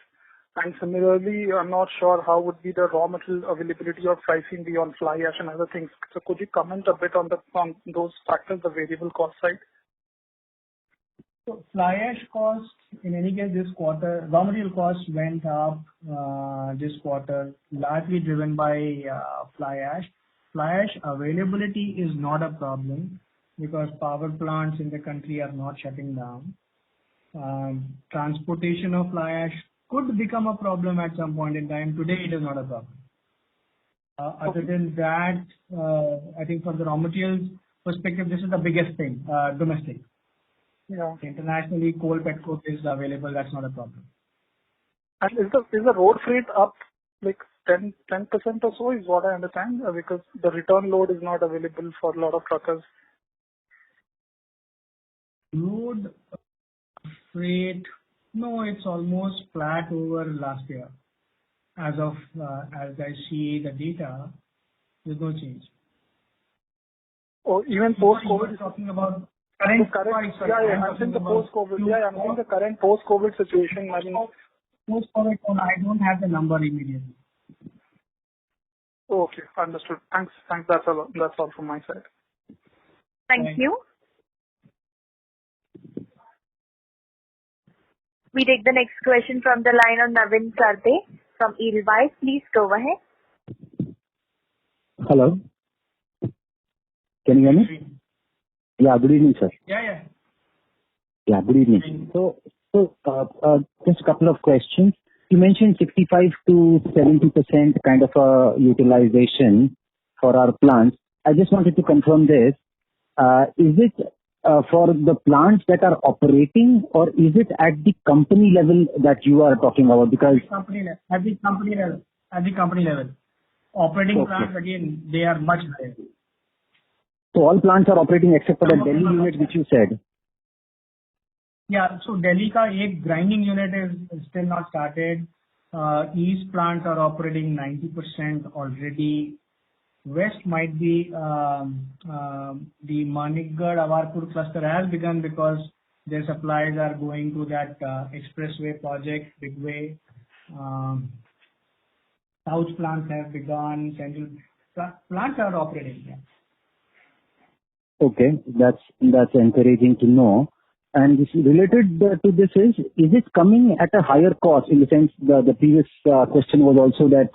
And similarly, I'm not sure how would be the raw material availability or pricing beyond fly ash and other things. So could you comment a bit on those factors, the variable cost side? So fly ash cost, in any case, this quarter, raw material costs went up this quarter, largely driven by fly ash. Fly ash availability is not a problem because power plants in the country are not shutting down. Transportation of fly ash could become a problem at some point in time. Today, it is not a problem. Other than that, I think from the raw materials perspective, this is the biggest thing, domestic. Yeah. Internationally, coal, petcoke is available. That's not a problem. And is the road freight up like 10% or so is what I understand, because the return load is not available for a lot of truckers. Road freight, no, it's almost flat over last year. As I see the data, there's no change. Or even post-COVID? You're talking about I'm saying the post-COVID. I'm saying the current post-COVID situation. Post-COVID, I don't have the number immediately. Okay, understood. Thanks. That's all from my side. Thank you. We take the next question from the line of Navin Sarde from Edelweiss. Please go ahead. Hello. Can you hear me? Yeah, good evening, sir. Yeah. Yeah, good evening. So just a couple of questions. You mentioned 65 to 70% kind of utilization for our plants. I just wanted to confirm this. Is it for the plants that are operating, or is it at the company level that you are talking about? Because at the company level. Operating plants, again, they are much higher. So all plants are operating except for the Delhi unit which you said? Yeah, so Delhi ka ek grinding unit is still not started. East plants are operating 90% already. West might be the Manikgarh Awarpur cluster has begun because their supplies are going to that expressway project, big way. South plants have begun. Central plants are operating. Yeah. Okay, that's encouraging to know. And this related to this is it coming at a higher cost? In the sense, the previous question was also that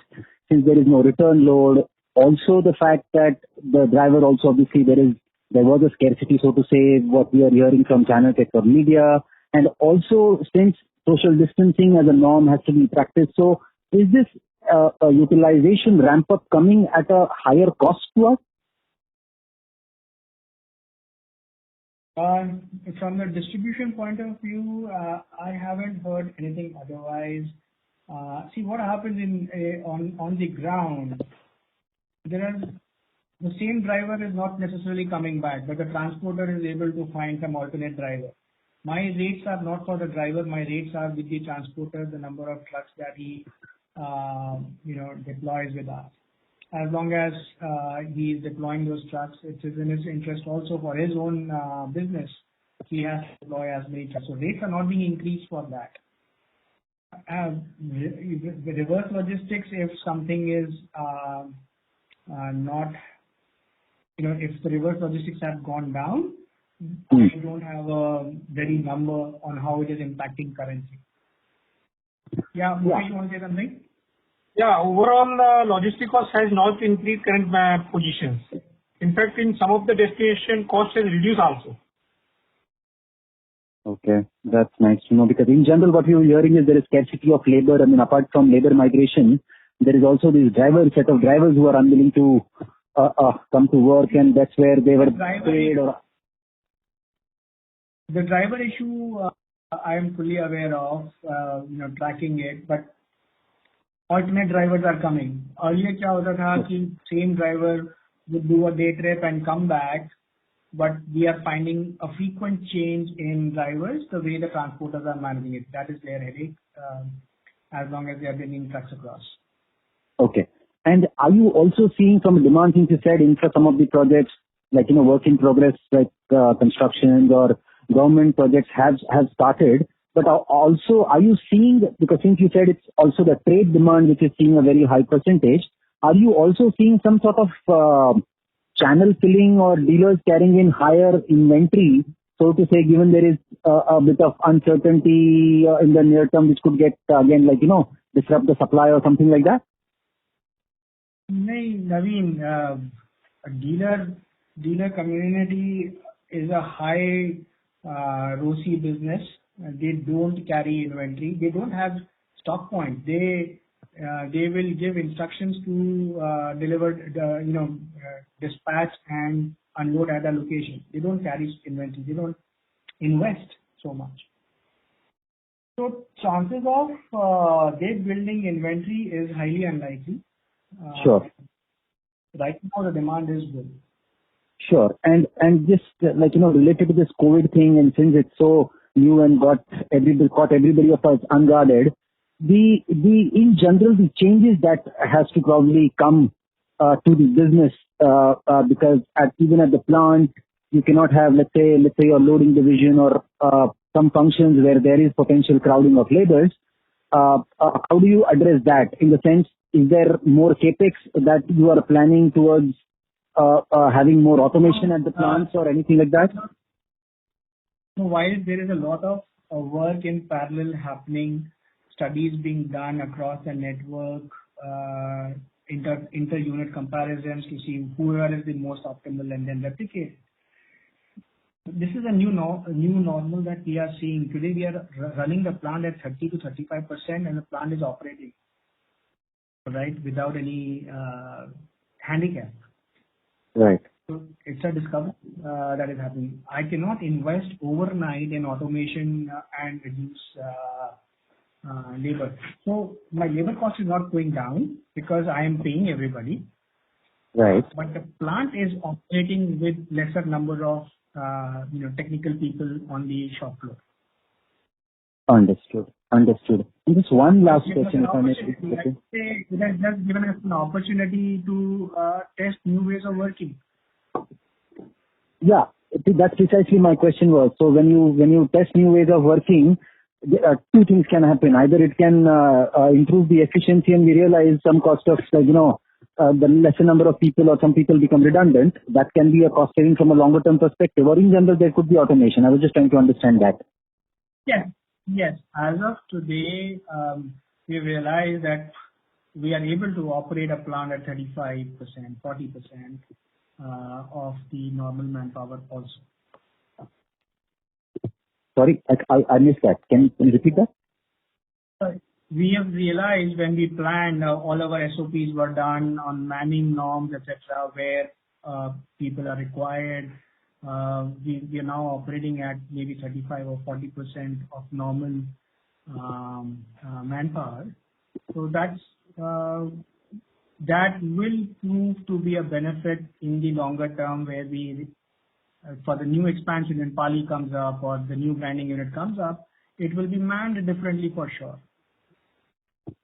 since there is no return load, also the fact that the driver also obviously there was a scarcity, so to say, what we are hearing from channel check or media, and also since social distancing as a norm has to be practiced. So is this utilization ramp up coming at a higher cost to us? From the distribution point of view, I haven't heard anything otherwise. See what happens on the ground. The same driver is not necessarily coming back, but the transporter is able to find some alternate driver. My rates are not for the driver. My rates are with the transporter, the number of trucks that he deploys with us. As long as he is deploying those trucks, it is in his interest also for his own business. He has to deploy as many trucks. So rates are not being increased for that. The reverse logistics, if something is not, if the reverse logistics have gone down, I don't have a very number on how it is impacting currency. Yeah, Mukesh, you want to say something? Yeah, overall logistic cost has not increased current positions. In fact, in some of the destination cost has reduced also. Okay, that's nice to know, because in general what we are hearing is there is scarcity of labor. I mean, apart from labor migration, there is also this set of drivers who are unwilling to come to work, and that's where they were paid. The driver issue, I am fully aware of, tracking it, but alternate drivers are coming. Earlier क्या होता था कि same driver would do a day trip and come back, but we are finding a frequent change in drivers, the way the transporters are managing it. That is their headache, as long as they are bringing trucks across. Okay. And are you also seeing from demand, since you said some of the projects, like, work in progress, like constructions or government projects have started, but also are you seeing, because since you said it's also the trade demand which is seeing a very high percentage, are you also seeing some sort of channel filling or dealers carrying in higher inventory, so to say, given there is a bit of uncertainty in the near term, which could get again, disrupt the supply or something like that? No, Naveen, dealer community is a high ROCE business. They don't carry inventory. They don't have stock points. They will give instructions to deliver, dispatch and unload at a location. They don't carry inventory. They don't invest so much. So chances of they building inventory is highly unlikely. Sure. Right now the demand is good. Sure. And just related to this COVID thing, and since it's so new and caught everybody of us unguarded, in general the changes that has to probably come to the business, because even at the plant you cannot have, let's say your loading division or some functions where there is potential crowding of labors. How do you address that? In the sense, is there more capex that you are planning towards having more automation at the plants or anything like that? So while there is a lot of work in parallel happening, studies being done across the network, inter-unit comparisons to see whoever is the most optimal and then replicate. This is a new normal that we are seeing. Today we are running the plant at 30 to 35% and the plant is operating, right, without any handicap. Right. So it's a discovery that is happening. I cannot invest overnight in automation and reduce labor. So my labor cost is not going down because I am paying everybody. Right. But the plant is operating with lesser number of technical people on the shop floor. Understood. And just one last question, if I may. It has just given us an opportunity to test new ways of working. Yeah, that's precisely my question was. So when you test new ways of working, two things can happen. Either it can improve the efficiency and we realize some cost of the lesser number of people or some people become redundant, that can be a cost saving from a longer term perspective, or in general there could be automation. I was just trying to understand that. Yes. As of today, we realize that we are able to operate a plant at 35%, 40% of the normal manpower also. Sorry, I missed that. Can you repeat that? We have realized when we planned, all our SOPs were done on manning norms, etc., where people are required. We are now operating at maybe 35 or 40% of normal manpower. So that will prove to be a benefit in the longer term, where we, for the new expansion when Pali comes up or the new grinding unit comes up, it will be manned differently for sure.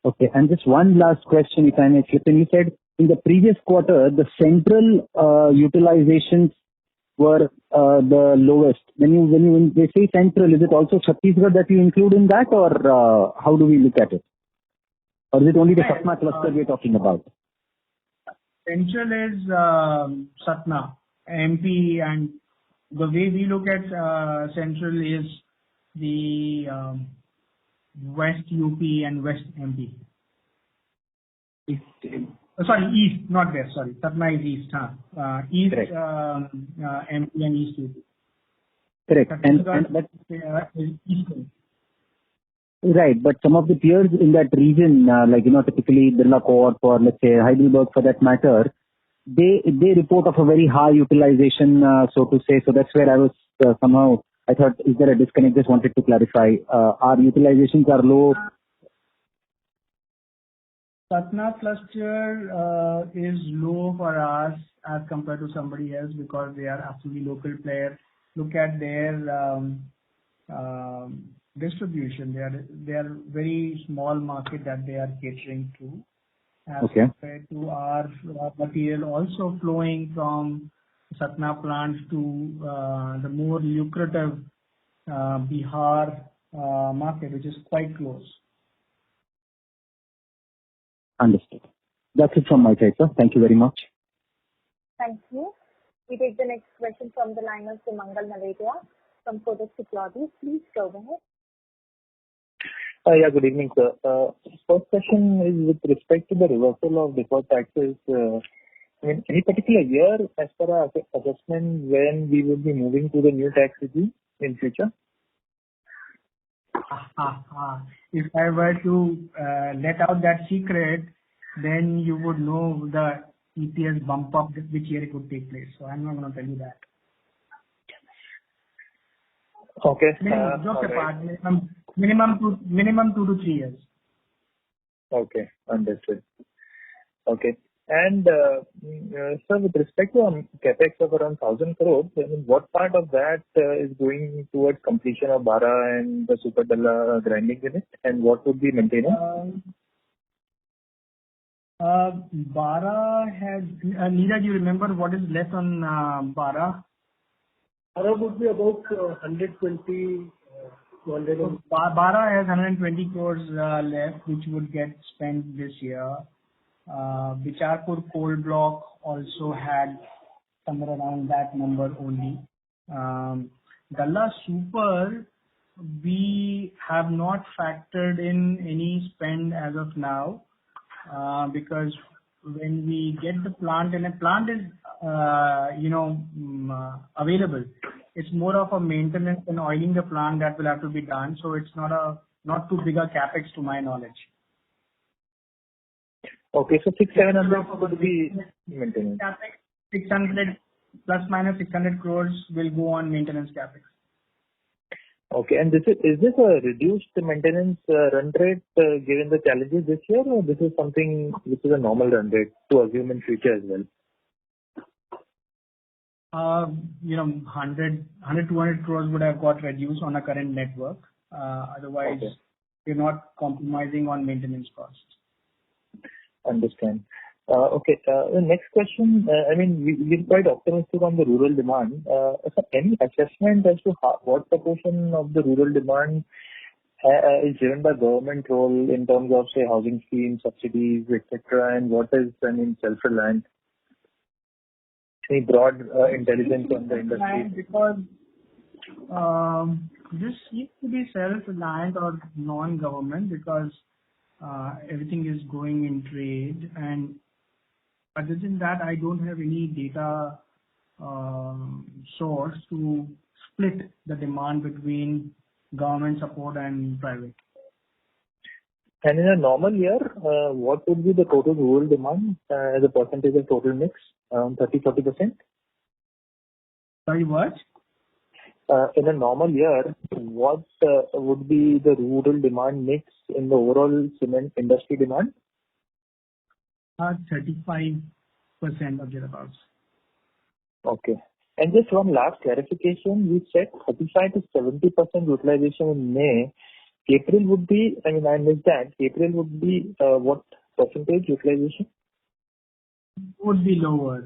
Okay, and just one last question, if I may slip in. You said in the previous quarter, the central utilizations were the lowest. When they say central, is it also Chhattisgarh that you include in that, or how do we look at it? Or is it only the Satna cluster we're talking about? Central is Satna, MP, and the way we look at central is the West UP and West MP. East, not West, sorry. Satna is East. East MP and East UP. Correct. And that is Eastern. Right, but some of the peers in that region, typically Birla Corp or let's say Heidelberg for that matter, they report of a very high utilization, so to say. So that's where I was somehow, I thought, is there a disconnect? Just wanted to clarify. Our utilizations are low. Satna cluster is low for us as compared to somebody else because they are absolutely local player. Look at their distribution. They are very small market that they are catering to. As compared to our material also flowing from Satna plants to the more lucrative Bihar market, which is quite close. Understood. That's it from my side, sir. Thank you very much. Thank you. We take the next question from the line of Sumangal Nevatia from Kotak Securities. Please go ahead. Yeah, good evening, sir. First question is with respect to the reversal of deferred taxes. Any particular year as per our assessment when we will be moving to the new tax regime in future? If I were to let out that secret, then you would know the EPS bump up which year it would take place. So I'm not going to tell you that. Okay. Minimum 2 to 3 years. Okay, understood. Okay. And sir, with respect to capex of around 1,000 crores, what part of that is going towards completion of Bara and the Super Dalla grinding unit, and what would be maintenance? Bara has, Neeraj, you remember what is left on Bara? Bara would be about 120. Bara has 120 crores left, which would get spent this year. Bicharpur coal block also had somewhere around that number only. Dalla Super, we have not factored in any spend as of now because when we get the plant and a plant is available, it's more of a maintenance and oiling the plant that will have to be done. So it's not too big a capex to my knowledge. Okay, so 600-700 would be maintenance. Capex 600 plus minus 600 crores will go on maintenance capex. Okay, and is this a reduced maintenance run rate given the challenges this year, or this is something which is a normal run rate to assume in future as well? 200 crores would have got reduced on a current network. Otherwise, we're not compromising on maintenance costs. Understand. Okay. The next question, we're quite optimistic on the rural demand. Any assessment as to what proportion of the rural demand is driven by government role in terms of, say, housing schemes, subsidies, etc., and what is, self-reliant? Any broad intelligence on the industry? Because this seems to be self-reliant or non-government because everything is going in trade, and other than that, I don't have any data source to split the demand between government support and private. And in a normal year, what would be the total rural demand as a percentage of total mix? Around 30-40%? Sorry, what? In a normal year, what would be the rural demand mix in the overall cement industry demand? 35% or thereabouts. Okay. And just one last clarification. You said 35 to 70% utilization in May. April would be, I missed that. April would be what percentage utilization? Would be lower.